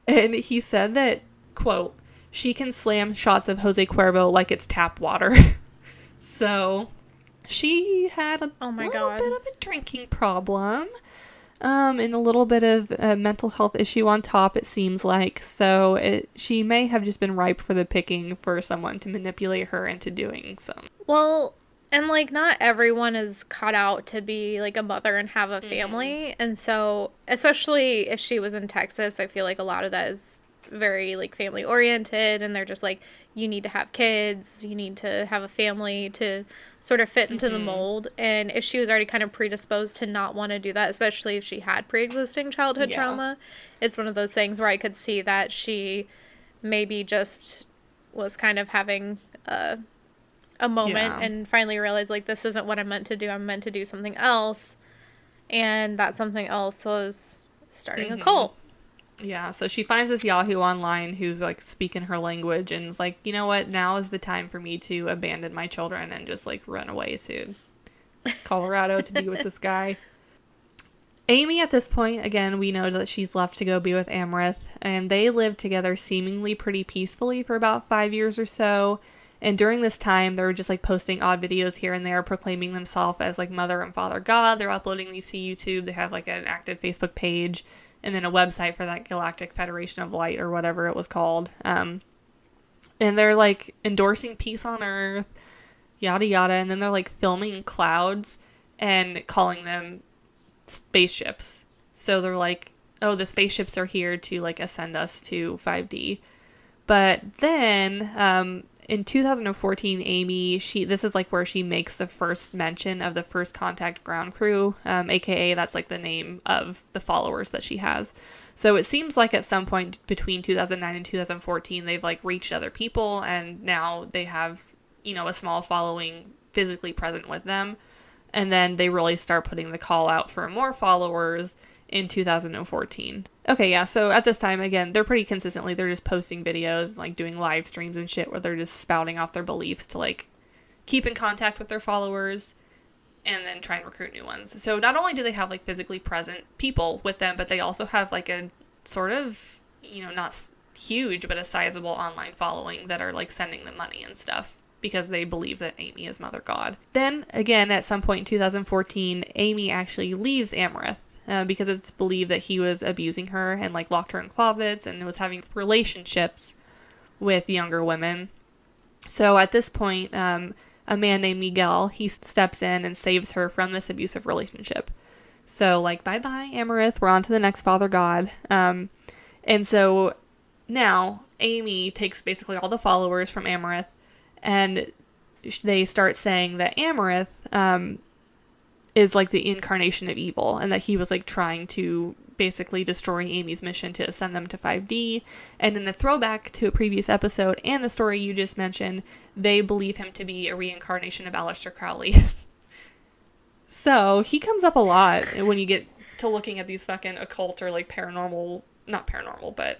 A: and he said that, quote, she can slam shots of Jose Cuervo like it's tap water. So she had a little bit of a drinking problem, and a little bit of a mental health issue on top, it seems like. So she may have just been ripe for the picking for someone to manipulate her into doing some.
B: Well, and like not everyone is cut out to be like a mother and have a family. And so, especially if she was in Texas, I feel like a lot of that is very like family oriented, and they're just like, you need to have kids, you need to have a family to sort of fit into the mold. And if she was already kind of predisposed to not want to do that, especially if she had pre-existing childhood trauma, it's one of those things where I could see that she maybe just was kind of having a moment and finally realized like, this isn't what I'm meant to do, I'm meant to do something else, and that something else was starting a cult.
A: Yeah, so she finds this Yahoo online who's like speaking her language and is like, you know what, now is the time for me to abandon my children and just like run away to Colorado to be with this guy. Amy at this point, again, we know that she's left to go be with Amaranth, and they lived together seemingly pretty peacefully for about 5 years or so. And during this time, they were just like posting odd videos here and there, proclaiming themselves as like Mother and Father God. They're uploading these to YouTube. They have like an active Facebook page, and then a website for that Galactic Federation of Light or whatever it was called. And they're like endorsing peace on Earth, yada yada. And then they're like filming clouds and calling them spaceships. So they're like, oh, the spaceships are here to like ascend us to 5D. But then in 2014, Amy, this is like where she makes the first mention of the First Contact ground crew, aka that's like the name of the followers that she has. So it seems like at some point between 2009 and 2014, they've like reached other people, and now they have, you know, a small following physically present with them. And then they really start putting the call out for more followers in 2014. Okay, yeah, so at this time, again, they're pretty consistently, they're just posting videos and like doing live streams and shit where they're just spouting off their beliefs to like keep in contact with their followers and then try and recruit new ones. So not only do they have like physically present people with them, but they also have like a sort of, you know, not huge, but a sizable online following that are like sending them money and stuff because they believe that Amy is Mother God. Then again, at some point in 2014, Amy actually leaves Amaranth. Because it's believed that he was abusing her and like locked her in closets and was having relationships with younger women. So at this point, a man named Miguel, he steps in and saves her from this abusive relationship. So, like, bye-bye, Amaranth. We're on to the next Father God. And so now Amy takes basically all the followers from Amaranth, and they start saying that Amaranth is, like, the incarnation of evil, and that he was, like, trying to basically destroy Amy's mission to ascend them to 5D. And in the throwback to a previous episode and the story you just mentioned, they believe him to be a reincarnation of Aleister Crowley. So he comes up a lot when you get to looking at these fucking occult or like paranormal, not paranormal, but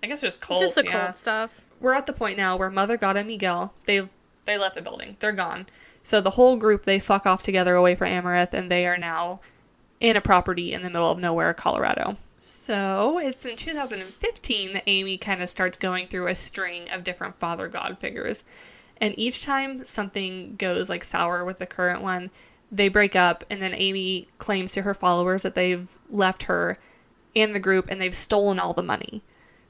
A: I guess just cults.
B: Just occult stuff.
A: We're at the point now where Mother God and Miguel, they left the building. They're gone. So the whole group, they fuck off together away from Amaranth, and they are now in a property in the middle of nowhere, Colorado. So it's in 2015 that Amy kind of starts going through a string of different Father God figures. And each time something goes like sour with the current one, they break up, and then Amy claims to her followers that they've left her and the group and they've stolen all the money.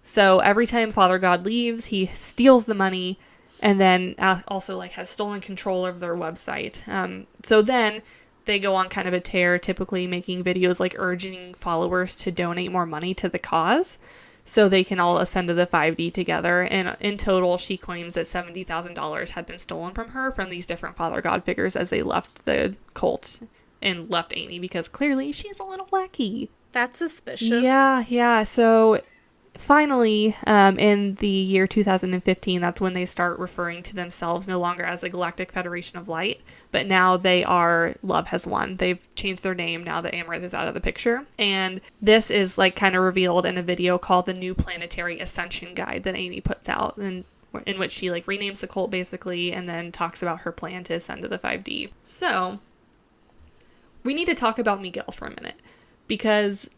A: So every time Father God leaves, he steals the money and then also like has stolen control of their website. So then they go on kind of a tear, typically making videos like urging followers to donate more money to the cause, so they can all ascend to the 5D together. And in total, she claims that $70,000 had been stolen from her from these different Father God figures as they left the cult and left Amy, because clearly she's a little wacky.
B: That's suspicious.
A: Yeah. So finally, in the year 2015, that's when they start referring to themselves no longer as the Galactic Federation of Light, but now they are Love Has Won. They've changed their name now that Amaranth is out of the picture. And this is like kind of revealed in a video called The New Planetary Ascension Guide that Amy puts out, and in which she like renames the cult basically and then talks about her plan to ascend to the 5D. So we need to talk about Miguel for a minute, because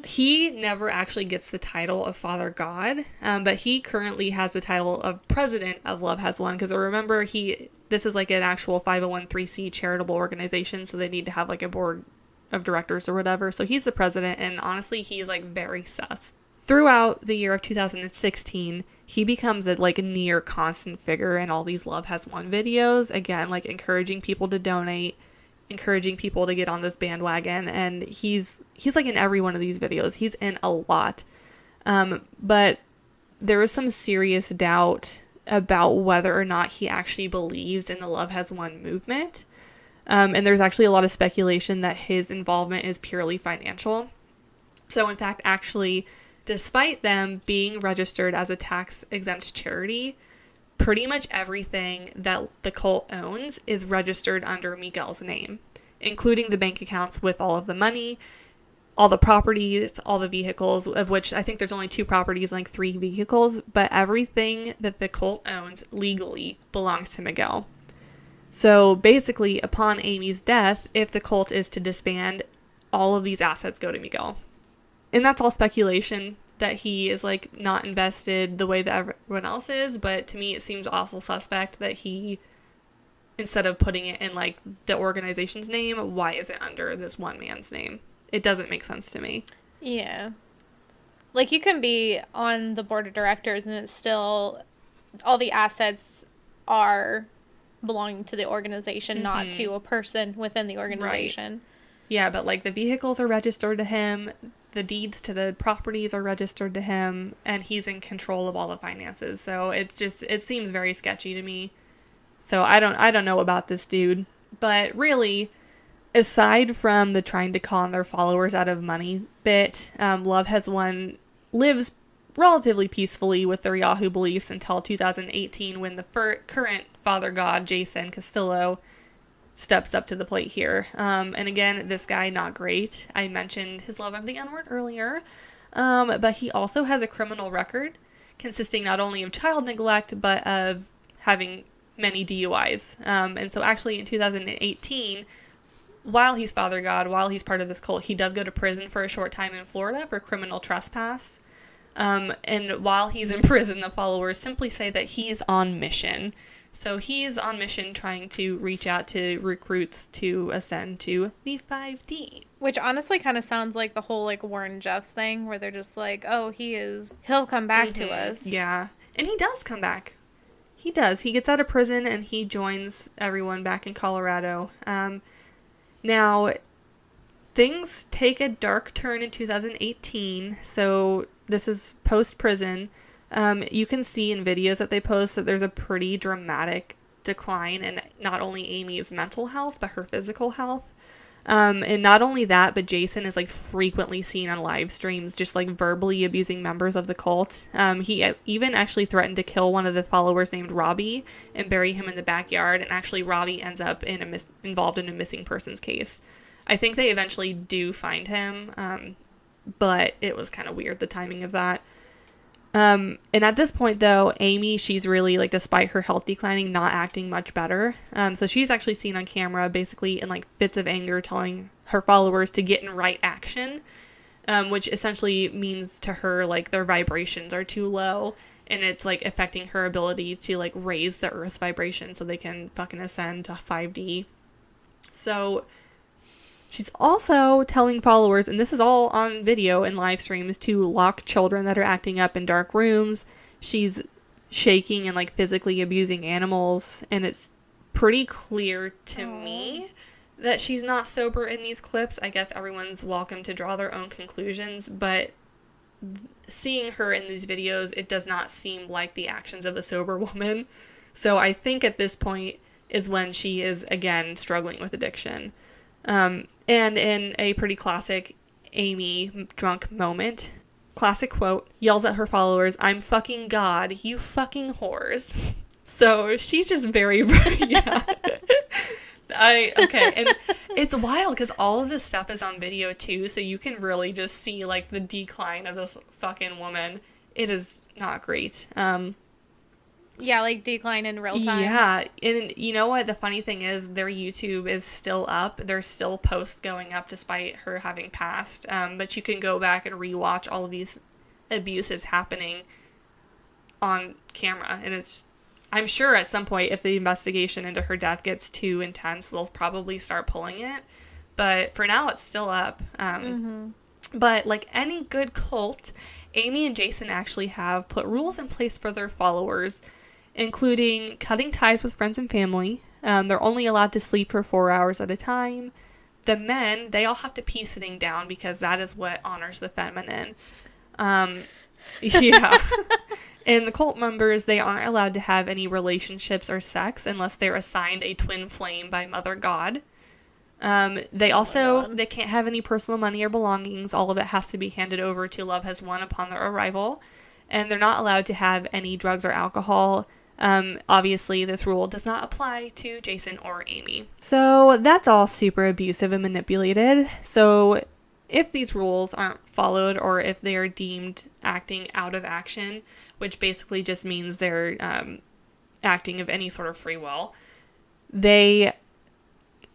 A: he never actually gets the title of Father God, but he currently has the title of President of Love Has Won, because remember, this is like an actual 501(c)(3) charitable organization, so they need to have like a board of directors or whatever. So he's the president, and honestly, he's like very sus. Throughout the year of 2016, he becomes a like near constant figure in all these Love Has Won videos, again, like encouraging people to donate, encouraging people to get on this bandwagon, and he's like in every one of these videos. He's in a lot. But there was some serious doubt about whether or not he actually believes in the Love Has Won movement. And there's actually a lot of speculation that his involvement is purely financial. So in fact, actually, despite them being registered as a tax-exempt charity, pretty much everything that the cult owns is registered under Miguel's name, including the bank accounts with all of the money, all the properties, all the vehicles, of which I think there's only 2 properties, like 3 vehicles, but everything that the cult owns legally belongs to Miguel. So basically, upon Amy's death, if the cult is to disband, all of these assets go to Miguel. And that's all speculation, that he is like not invested the way that everyone else is, but to me it seems awful suspect that he, instead of putting it in like the organization's name, why is it under this one man's name? It doesn't make sense to me.
B: Yeah. Like, you can be on the board of directors and it's still, all the assets are belonging to the organization, not to a person within the organization.
A: Right. Yeah, but like the vehicles are registered to him, the deeds to the properties are registered to him, and he's in control of all the finances. So it seems very sketchy to me. So I don't know about this dude. But really, aside from the trying to con their followers out of money bit, Love Has Won lives relatively peacefully with their Yahoo beliefs until 2018, when the current Father God, Jason Castillo, steps up to the plate here. And again, this guy, not great. I mentioned his love of the N-word earlier. But he also has a criminal record consisting not only of child neglect, but of having many DUIs. And so actually in 2018, while he's Father God, while he's part of this cult, he does go to prison for a short time in Florida for criminal trespass. And while he's in prison, the followers simply say that he is on mission. So he's on mission trying to reach out to recruits to ascend to the 5D.
B: Which honestly kind of sounds like the whole like Warren Jeffs thing, where they're just like, oh, he'll come back to us.
A: Yeah. And he does come back. He does. He gets out of prison and he joins everyone back in Colorado. Now, things take a dark turn in 2018, so this is post-prison. You can see in videos that they post that there's a pretty dramatic decline in not only Amy's mental health, but her physical health. And not only that, but Jason is like frequently seen on live streams, just like verbally abusing members of the cult. He even actually threatened to kill one of the followers named Robbie and bury him in the backyard. And actually Robbie ends up involved in a missing persons case. I think they eventually do find him. But it was kind of weird, the timing of that. And at this point, though, Amy, she's really, like, despite her health declining, not acting much better. So she's actually seen on camera, basically in, like, fits of anger, telling her followers to get in right action, which essentially means to her, like, their vibrations are too low, and it's, like, affecting her ability to, like, raise the Earth's vibration so they can fucking ascend to 5D. So she's also telling followers, and this is all on video and live streams, to lock children that are acting up in dark rooms. She's shaking and like physically abusing animals, and it's pretty clear to me that she's not sober in these clips. I guess everyone's welcome to draw their own conclusions, but seeing her in these videos, it does not seem like the actions of a sober woman. So I think at this point is when she is again struggling with addiction. And in a pretty classic Amy drunk moment, classic quote, yells at her followers, "I'm fucking God, you fucking whores." So she's just very, yeah. Okay, and it's wild because all of this stuff is on video too, so you can really just see like the decline of this fucking woman. It is not great.
B: Yeah, like decline in real time.
A: Yeah, and you know what? The funny thing is their YouTube is still up. There's still posts going up despite her having passed. But you can go back and rewatch all of these abuses happening on camera. And I'm sure at some point if the investigation into her death gets too intense, they'll probably start pulling it. But for now, it's still up. But like any good cult, Amy and Jason actually have put rules in place for their followers, including cutting ties with friends and family. They're only allowed to sleep for 4 hours at a time. The men, they all have to pee sitting down because that is what honors the feminine. Yeah. And the cult members, they aren't allowed to have any relationships or sex unless they're assigned a twin flame by Mother God. They can't have any personal money or belongings. All of it has to be handed over to Love Has Won upon their arrival. And they're not allowed to have any drugs or alcohol. Obviously, this rule does not apply to Jason or Amy. So that's all super abusive and manipulated. So if these rules aren't followed, or if they are deemed acting out of action, which basically just means they're acting of any sort of free will, they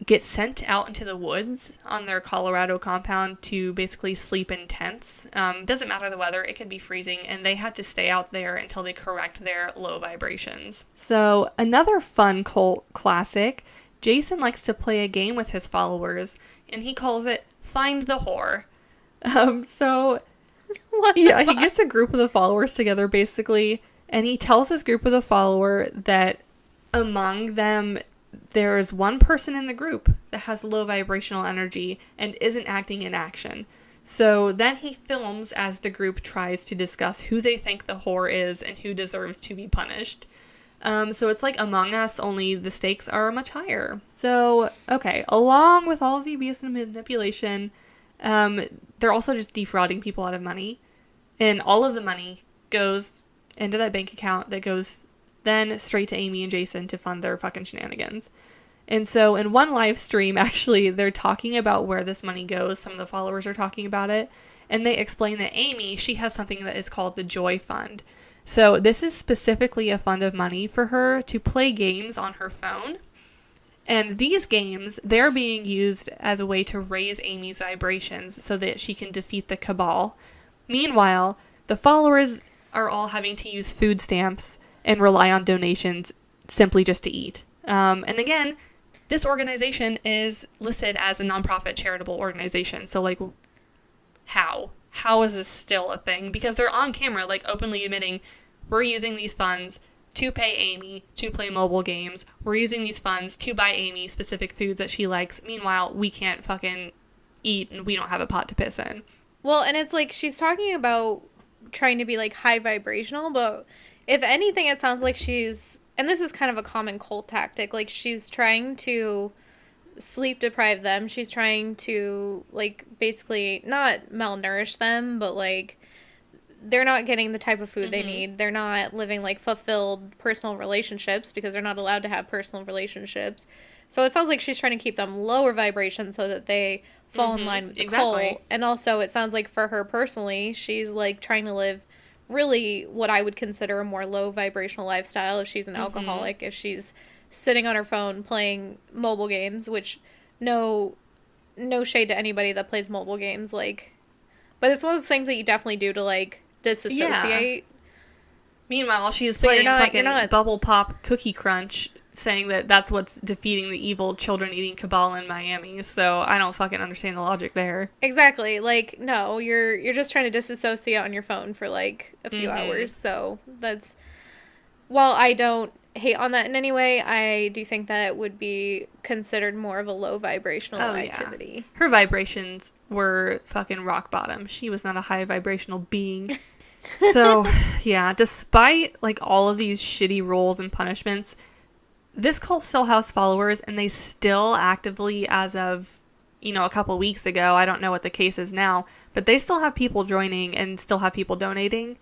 A: get sent out into the woods on their Colorado compound to basically sleep in tents. Doesn't matter the weather, it can be freezing, and they had to stay out there until they correct their low vibrations. So another fun cult classic, Jason likes to play a game with his followers, and he calls it Find the Whore. He gets a group of the followers together basically, and he tells his group of the follower that among them there's one person in the group that has low vibrational energy and isn't acting in action. So then he films as the group tries to discuss who they think the whore is and who deserves to be punished. So it's like Among Us, only the stakes are much higher. So, okay, along with all of the abuse and manipulation, they're also just defrauding people out of money. And all of the money goes into that bank account that goes then straight to Amy and Jason to fund their fucking shenanigans. And so in one live stream, actually, they're talking about where this money goes. Some of the followers are talking about it. And they explain that Amy, she has something that is called the Joy Fund. So this is specifically a fund of money for her to play games on her phone. And these games, they're being used as a way to raise Amy's vibrations so that she can defeat the cabal. Meanwhile, the followers are all having to use food stamps and rely on donations simply just to eat. And again, this organization is listed as a nonprofit charitable organization. So, like, how? How is this still a thing? Because they're on camera, like, openly admitting, we're using these funds to pay Amy to play mobile games. We're using these funds to buy Amy specific foods that she likes. Meanwhile, we can't fucking eat and we don't have a pot to piss in.
B: Well, and it's like she's talking about trying to be like high vibrational, but if anything, it sounds like she's, and this is kind of a common cult tactic, like she's trying to sleep deprive them. She's trying to like basically not malnourish them, but like they're not getting the type of food they need. They're not living like fulfilled personal relationships because they're not allowed to have personal relationships. So it sounds like she's trying to keep them lower vibration so that they fall in line with the cult. And also it sounds like for her personally, she's like trying to live really what I would consider a more low vibrational lifestyle if she's an alcoholic, if she's sitting on her phone playing mobile games, which no shade to anybody that plays mobile games, like, but it's one of those things that you definitely do to like disassociate.
A: Yeah. Meanwhile, she's playing fucking Bubble Pop Cookie Crunch, saying that that's what's defeating the evil children eating cabal in Miami. So I don't fucking understand the logic there.
B: Exactly. Like, no, you're just trying to disassociate on your phone for like a few hours. So that's, while I don't hate on that in any way, I do think that would be considered more of a low vibrational activity.
A: Yeah. Her vibrations were fucking rock bottom. She was not a high vibrational being. So, yeah, despite like all of these shitty rules and punishments, this cult still has followers, and they still actively, as of, you know, a couple weeks ago, I don't know what the case is now, but they still have people joining and still have people donating.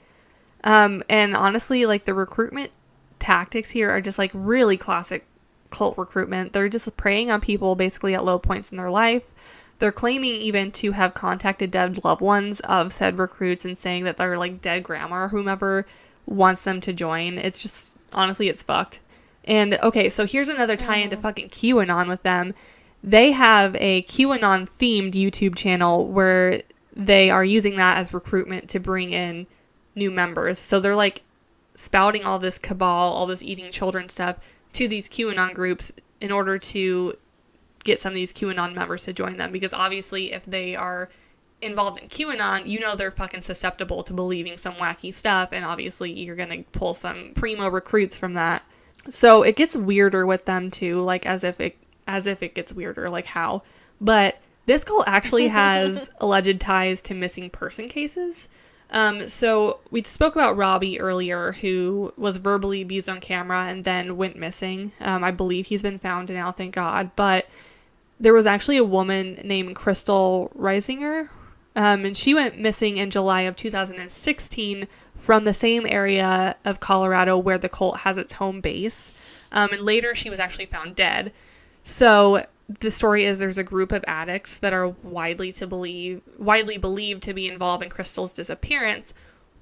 A: And honestly, like, the recruitment tactics here are just like really classic cult recruitment. They're just preying on people basically at low points in their life. They're claiming even to have contacted dead loved ones of said recruits and saying that they're like dead grandma or whomever wants them to join. It's just, honestly, it's fucked. And okay, so here's another tie into fucking QAnon with them. They have a QAnon themed YouTube channel where they are using that as recruitment to bring in new members. So they're like spouting all this cabal, all this eating children stuff to these QAnon groups in order to get some of these QAnon members to join them. Because obviously if they are involved in QAnon, you know they're fucking susceptible to believing some wacky stuff. And obviously you're going to pull some primo recruits from that. So it gets weirder with them too, like as if it gets weirder, like how. But this cult actually has alleged ties to missing person cases. So we spoke about Robbie earlier, who was verbally abused on camera and then went missing. I believe he's been found now, thank God. But there was actually a woman named Crystal Reisinger, and she went missing in July of 2016 from the same area of Colorado where the cult has its home base. And later she was actually found dead. So the story is there's a group of addicts that are widely believed to be involved in Crystal's disappearance.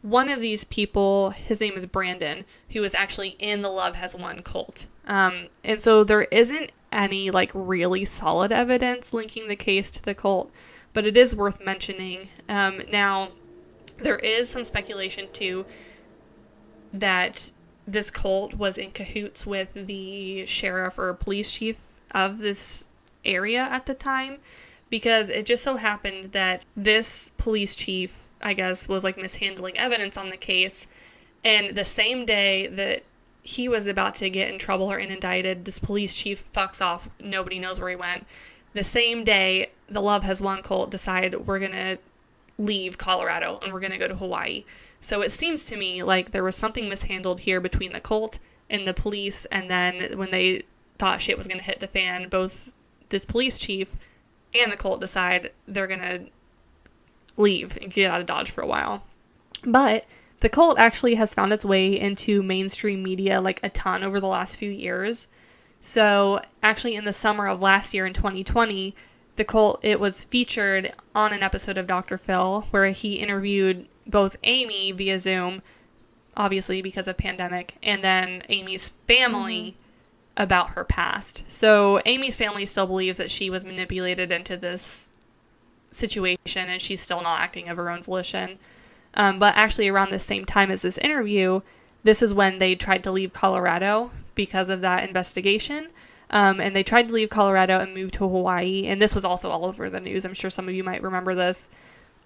A: One of these people, his name is Brandon, who is actually in the Love Has Won cult. And so there isn't any like really solid evidence linking the case to the cult, but it is worth mentioning. Now, there is some speculation too that this cult was in cahoots with the sheriff or police chief of this area at the time, because it just so happened that this police chief, I guess, was like mishandling evidence on the case, and the same day that he was about to get in trouble or indicted, this police chief fucks off. Nobody knows where he went. The same day, the Love Has Won cult decided we're gonna leave Colorado and we're gonna go to Hawaii. So it seems to me like there was something mishandled here between the cult and the police, and then when they thought shit was gonna hit the fan, both this police chief and the cult decide they're gonna leave and get out of Dodge for a while. But the cult actually has found its way into mainstream media like a ton over the last few years. So actually in the summer of last year in 2020, the cult, it was featured on an episode of Dr. Phil where he interviewed both Amy via Zoom, obviously because of pandemic, and then Amy's family about her past. So Amy's family still believes that she was manipulated into this situation and she's still not acting of her own volition. But actually around the same time as this interview, this is when they tried to leave Colorado because of that investigation. And they tried to leave Colorado and move to Hawaii. And this was also all over the news. I'm sure some of you might remember this.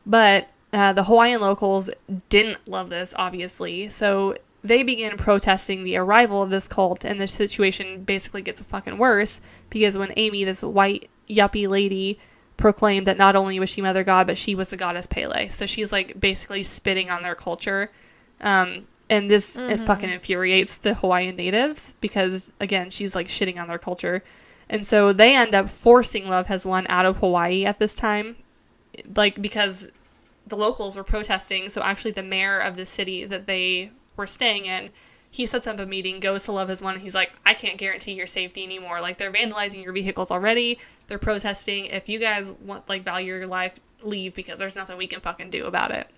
A: But the Hawaiian locals didn't love this, obviously. So they begin protesting the arrival of this cult, and the situation basically gets fucking worse because when Amy, this white yuppie lady, proclaimed that not only was she Mother God, but she was the goddess Pele. So she's like basically spitting on their culture. And this it fucking infuriates the Hawaiian natives because, again, she's like shitting on their culture. And so they end up forcing Love Has Won out of Hawaii at this time, like because the locals were protesting. So actually the mayor of the city that they were staying in, he sets up a meeting, goes to Love Has Won, and he's like, I can't guarantee your safety anymore. Like, they're vandalizing your vehicles already. They're protesting. If you guys want, like, value your life, leave, because there's nothing we can fucking do about it.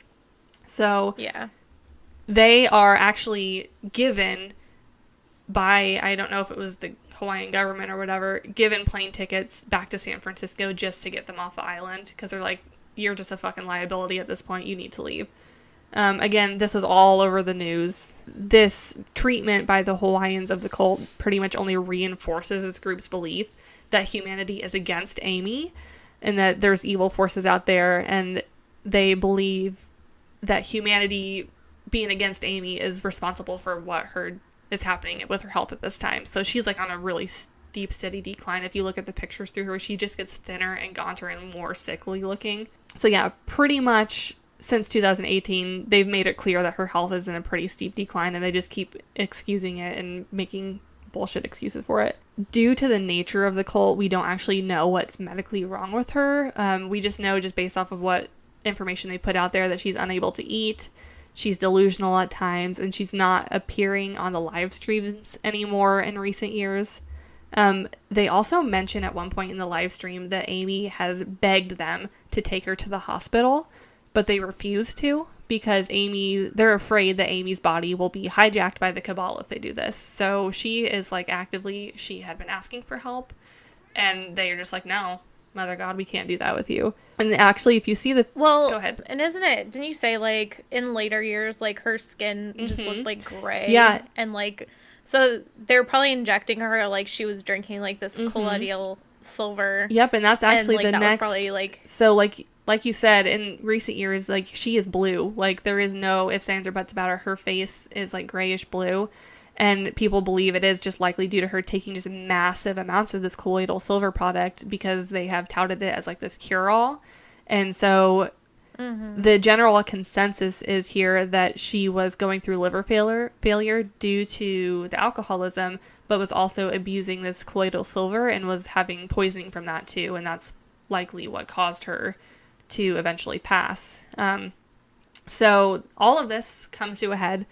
A: So
B: Yeah.
A: they are actually given by, I don't know if it was the Hawaiian government or whatever, given plane tickets back to San Francisco just to get them off the island, because they're like, you're just a fucking liability at this point. You need to leave. Again, this was all over the news. This treatment by the Hawaiians of the cult pretty much only reinforces this group's belief that humanity is against Amy and that there's evil forces out there, and they believe that humanity being against Amy is responsible for what is happening with her health at this time. So she's like on a really steep, steady decline. If you look at the pictures through her, she just gets thinner and gaunter and more sickly looking. So yeah, pretty much since 2018, they've made it clear that her health is in a pretty steep decline, and they just keep excusing it and making bullshit excuses for it. Due to the nature of the cult, we don't actually know what's medically wrong with her. We just know, just based off of what information they put out there, that she's unable to eat, she's delusional at times, and she's not appearing on the live streams anymore in recent years. They also mention at one point in the live stream that Amy has begged them to take her to the hospital, but they refuse to because they're afraid that Amy's body will be hijacked by the cabal if they do this. So she is like she had been asking for help, and they are just like, no, Mother God, we can't do that with you. And actually, if you see go ahead.
B: And didn't you say like in later years, like her skin just looked like gray?
A: Yeah.
B: And like, so they're probably injecting her like she was drinking like this colloidal silver.
A: Yep. And that's actually
B: and, like,
A: the
B: that
A: next.
B: Was probably like.
A: So like you said, in recent years, like, she is blue. Like, there is no ifs, ands, or buts about her. Her face is, like, grayish blue. And people believe it is just likely due to her taking just massive amounts of this colloidal silver product because they have touted it as, like, this cure-all. And so the general consensus is here that she was going through liver failure due to the alcoholism, but was also abusing this colloidal silver and was having poisoning from that, too. And that's likely what caused her to eventually pass. So all of this comes to a head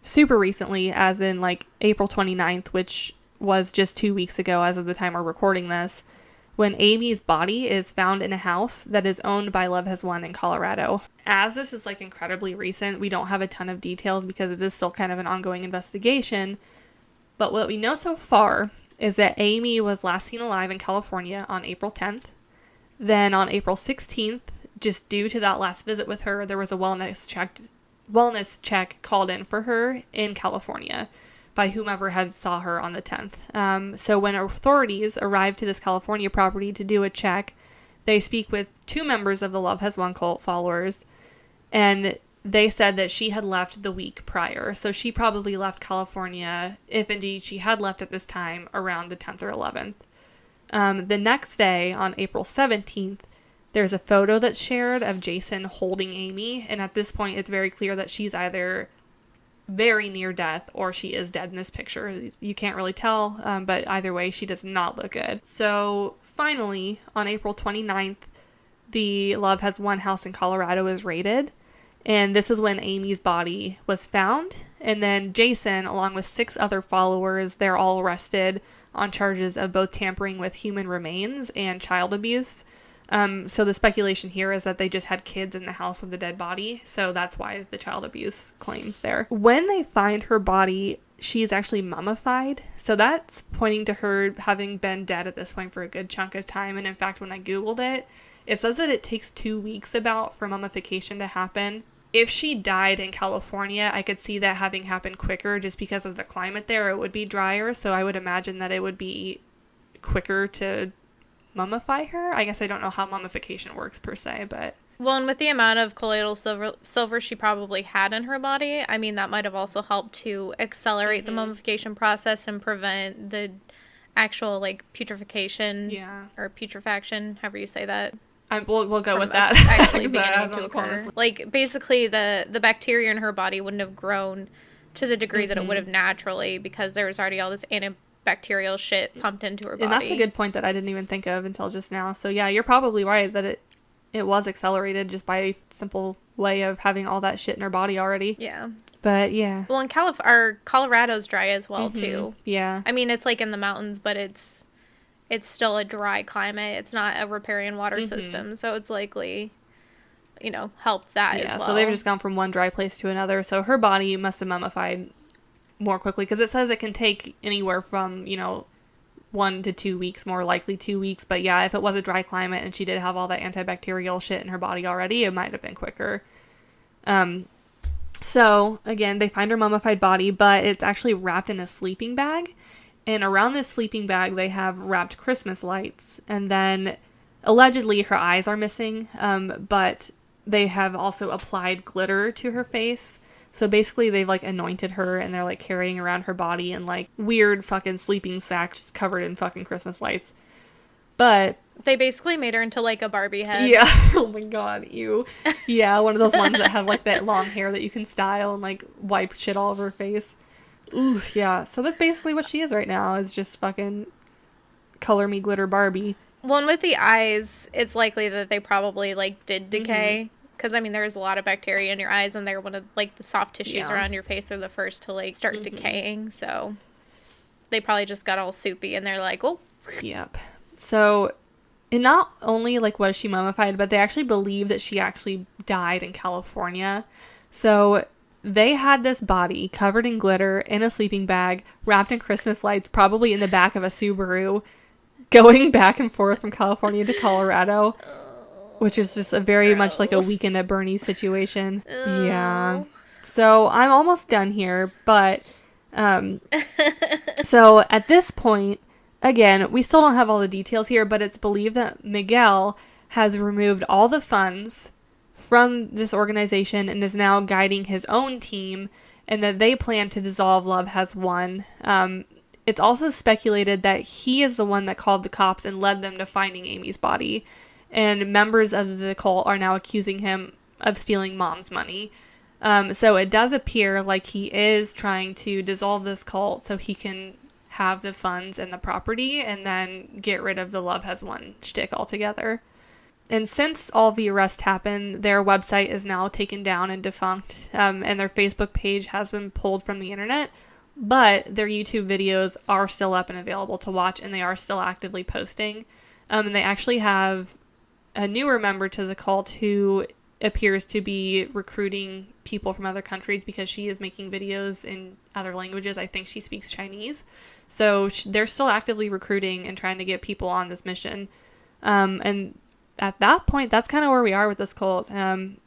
A: super recently, as in like April 29th, which was just 2 weeks ago as of the time we're recording this, when Amy's body is found in a house that is owned by Love Has Won in Colorado. As this is like incredibly recent, we don't have a ton of details because it is still kind of an ongoing investigation. But what we know so far is that Amy was last seen alive in California on April 10th. Then on April 16th, just due to that last visit with her, there was a wellness check called in for her in California by whomever had saw her on the 10th. So when authorities arrived to this California property to do a check, they speak with 2 members of the Love Has Won cult followers, and they said that she had left the week prior. So she probably left California, if indeed she had left at this time, around the 10th or 11th. The next day, on April 17th, there's a photo that's shared of Jason holding Amy, and at this point, it's very clear that she's either very near death or she is dead in this picture. You can't really tell, but either way, she does not look good. So finally, on April 29th, the Love Has Won house in Colorado is raided, and this is when Amy's body was found. And then Jason, along with 6 other followers, they're all arrested on charges of both tampering with human remains and child abuse. So the speculation here is that they just had kids in the house with the dead body, so that's why the child abuse claims there. When they find her body, she's actually mummified, so that's pointing to her having been dead at this point for a good chunk of time. And in fact, when I googled it, it says that it takes 2 weeks about for mummification to happen. If she died in California, I could see that having happened quicker just because of the climate there. It would be drier, so I would imagine that it would be quicker to mummify her. I guess I don't know how mummification works per se, but
B: Well, and with the amount of colloidal silver she probably had in her body, I mean, that might have also helped to accelerate the mummification process and prevent the actual, like, putrefaction or putrefaction, however you say that.
A: We'll go with that.
B: Actually beginning to occur. Like, basically, the bacteria in her body wouldn't have grown to the degree that it would have naturally, because there was already all this antibacterial shit pumped into her body.
A: And that's a good point that I didn't even think of until just now. So yeah, you're probably right that it was accelerated just by a simple way of having all that shit in her body already.
B: Yeah.
A: But yeah.
B: Well, in Colorado's dry as well too.
A: Yeah.
B: I mean, it's like in the mountains, but it's still a dry climate. It's not a riparian water system, so it's likely, helped that as well.
A: Yeah, so they've just gone from one dry place to another. So her body must have mummified more quickly, because it says it can take anywhere from, 1 to 2 weeks, more likely 2 weeks. But yeah, if it was a dry climate and she did have all that antibacterial shit in her body already, it might have been quicker. So again, they find her mummified body, but it's actually wrapped in a sleeping bag. And around this sleeping bag, they have wrapped Christmas lights. And then allegedly her eyes are missing, but they have also applied glitter to her face. So basically they've like anointed her, and they're like carrying around her body in like weird fucking sleeping sack just covered in fucking Christmas lights. But
B: they basically made her into like a Barbie head.
A: Yeah. Oh my god, ew. Yeah, one of those ones that have like that long hair that you can style and like wipe shit all over her face. Ooh, yeah. So that's basically what she is right now, is just fucking color me glitter Barbie.
B: Well, and with the eyes, it's likely that they probably like did decay. Because, I mean, there's a lot of bacteria in your eyes, and they're one of, like, the soft tissues around your face are the first to, like, start decaying. So they probably just got all soupy, and they're like, oh.
A: Yep. So, and not only, like, was she mummified, but they actually believe that she actually died in California. So they had this body covered in glitter, in a sleeping bag, wrapped in Christmas lights, probably in the back of a Subaru, going back and forth from California to Colorado. Which is just a very much like a Weekend at Bernie's situation. Oh. Yeah. So I'm almost done here, but so at this point, again, we still don't have all the details here, but it's believed that Miguel has removed all the funds from this organization and is now guiding his own team, and that they plan to dissolve Love Has Won. It's also speculated that he is the one that called the cops and led them to finding Amy's body. And members of the cult are now accusing him of stealing Mom's money. So it does appear like he is trying to dissolve this cult so he can have the funds and the property and then get rid of the Love Has Won shtick altogether. And since all the arrests happened, their website is now taken down and defunct, and their Facebook page has been pulled from the internet. But their YouTube videos are still up and available to watch, and they are still actively posting. And they actually have a newer member to the cult who appears to be recruiting people from other countries because she is making videos in other languages. I think she speaks Chinese. So they're still actively recruiting and trying to get people on this mission. And at that point, that's kind of where we are with this cult. And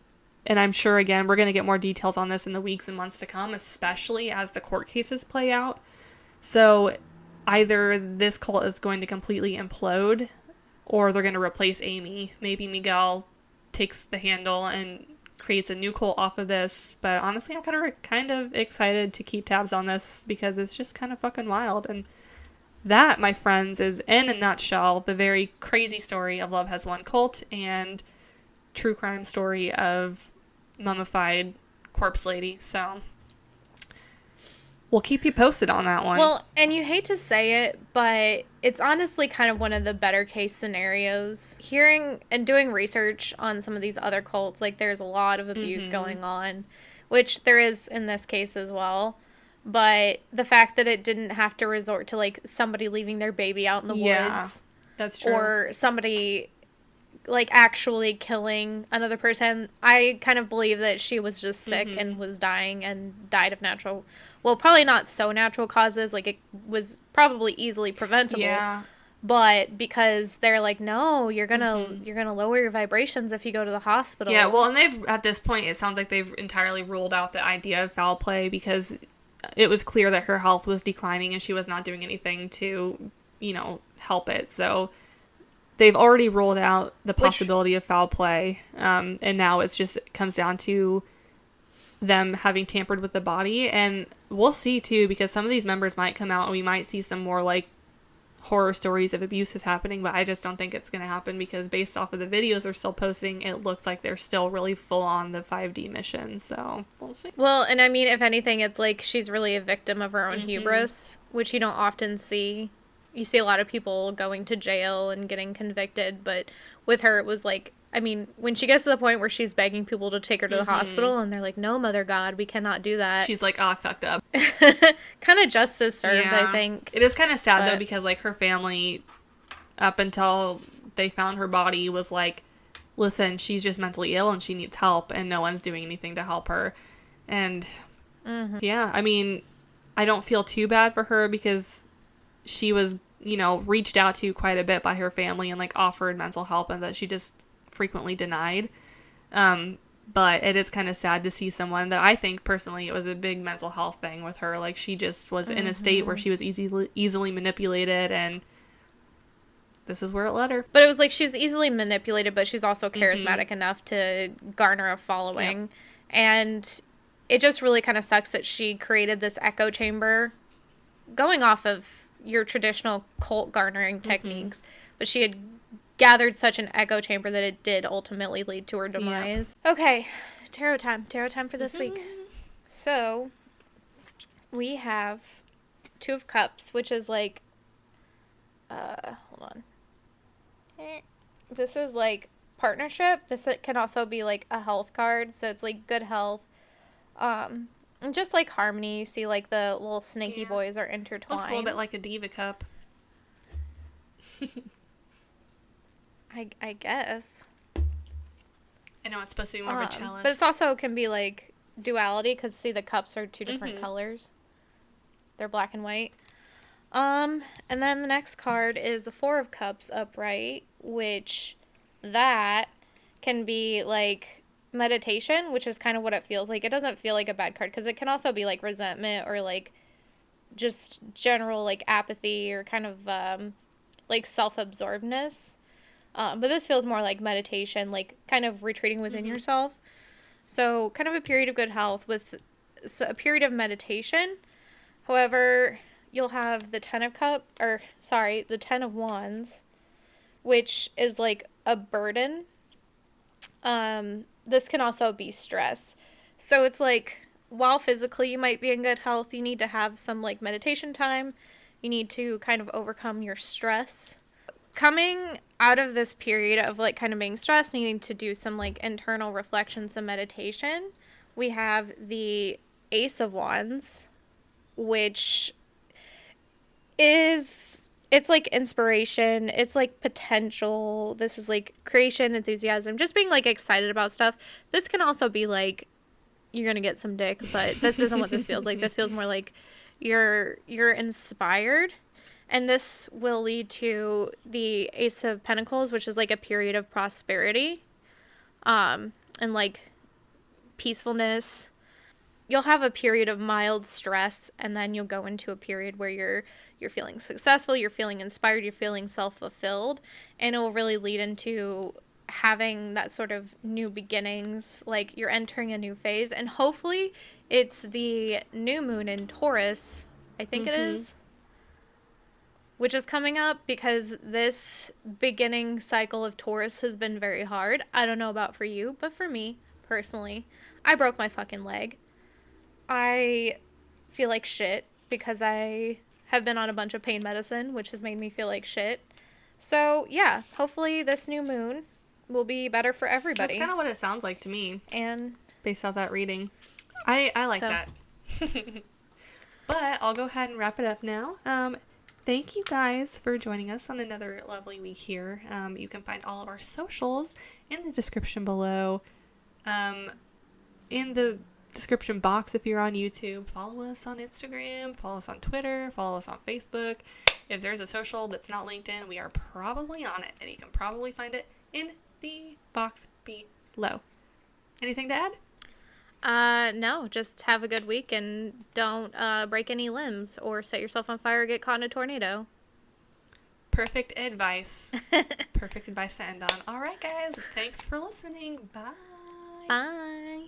A: I'm sure, again, we're going to get more details on this in the weeks and months to come, especially as the court cases play out. So either this cult is going to completely implode, or they're going to replace Amy. Maybe Miguel takes the handle and creates a new cult off of this. But honestly, I'm kind of excited to keep tabs on this because it's just kind of fucking wild. And that, my friends, is in a nutshell the very crazy story of Love Has Won cult and true crime story of mummified corpse lady. So we'll keep you posted on that one.
B: Well, and you hate to say it, but it's honestly kind of one of the better case scenarios. Hearing and doing research on some of these other cults, like there's a lot of abuse going on, which there is in this case as well. But the fact that it didn't have to resort to like somebody leaving their baby out in the woods.
A: That's true.
B: Or somebody like actually killing another person. I kind of believe that she was just sick and was dying and died of probably not so natural causes. Like it was probably easily preventable.
A: Yeah.
B: But because they're like, no, you're gonna lower your vibrations if you go to the hospital.
A: Yeah, well, and they've, at this point, it sounds like they've entirely ruled out the idea of foul play because it was clear that her health was declining and she was not doing anything to, help it. So they've already ruled out the possibility of foul play, and now it comes down to them having tampered with the body. And we'll see too, because some of these members might come out and we might see some more like horror stories of abuses happening, but I just don't think it's going to happen, because based off of the videos they're still posting, it looks like they're still really full on the 5D mission. So we'll see.
B: Well, and I mean, if anything, it's like she's really a victim of her own hubris, which you don't often see. You see a lot of people going to jail and getting convicted, but with her, it was like, I mean, when she gets to the point where she's begging people to take her to the hospital, and they're like, no, Mother God, we cannot do that.
A: She's like, oh, I fucked up.
B: Kind of justice served, I think.
A: It is kind of sad, though, because, like, her family, up until they found her body, was like, listen, she's just mentally ill and she needs help, and no one's doing anything to help her. And, yeah, I mean, I don't feel too bad for her, because she was, you know, reached out to quite a bit by her family and, like, offered mental help, and that she just frequently denied. But it is kind of sad to see someone that I think personally it was a big mental health thing with her. Like, she just was in a state where she was easily manipulated, and this is where it led her.
B: But it was like she was easily manipulated, but she's also charismatic enough to garner a following. Yep. And it just really kind of sucks that she created this echo chamber going off of your traditional cult garnering techniques. But she had gathered such an echo chamber that it did ultimately lead to her demise. Yep. Okay, tarot time for this week. So we have Two of Cups, which is like hold on, this is like partnership. This can also be like a health card, so it's like good health, and just like harmony. You see like the little snaky boys are intertwined.
A: Looks a little bit like a diva cup.
B: I guess.
A: I know it's supposed to be more of a chalice.
B: But it's also can be like duality, because see the cups are two different colors. They're black and white. And then the next card is the Four of Cups upright, which that can be like meditation, which is kind of what it feels like. It doesn't feel like a bad card, because it can also be like resentment or like just general like apathy or kind of like self-absorbedness. But this feels more like meditation, like kind of retreating within yourself. So kind of a period of good health with a period of meditation. However, you'll have the Ten of Wands, which is like a burden. This can also be stress. So it's like, while physically you might be in good health, you need to have some like meditation time. You need to kind of overcome your stress. Coming out of this period of like kind of being stressed, needing to do some like internal reflection, some meditation, we have the Ace of Wands, which it's like inspiration, it's like potential. This is like creation, enthusiasm, just being like excited about stuff. This can also be like you're gonna get some dick, but this isn't what this feels like. This feels more like you're inspired. And this will lead to the Ace of Pentacles, which is like a period of prosperity, and like peacefulness. You'll have a period of mild stress, and then you'll go into a period where you're feeling successful, you're feeling inspired, you're feeling self-fulfilled, and it will really lead into having that sort of new beginnings, like you're entering a new phase. And hopefully it's the new moon in Taurus, I think it is, which is coming up, because this beginning cycle of Taurus has been very hard. I don't know about for you, but for me, personally, I broke my fucking leg. I feel like shit because I have been on a bunch of pain medicine, which has made me feel like shit. So, yeah, hopefully this new moon will be better for everybody.
A: That's kind of what it sounds like to me.
B: And
A: based off that reading. I like that. But I'll go ahead and wrap it up now. Thank you guys for joining us on another lovely week here. You can find all of our socials in the description below. In the description box, if you're on YouTube, follow us on Instagram, follow us on Twitter, follow us on Facebook. If there's a social that's not LinkedIn, we are probably on it, and you can probably find it in the box below. Anything to add?
B: No, just have a good week and don't break any limbs or set yourself on fire or get caught in a tornado.
A: Perfect advice. Perfect advice to end on. All right, guys. Thanks for listening. Bye.
B: Bye.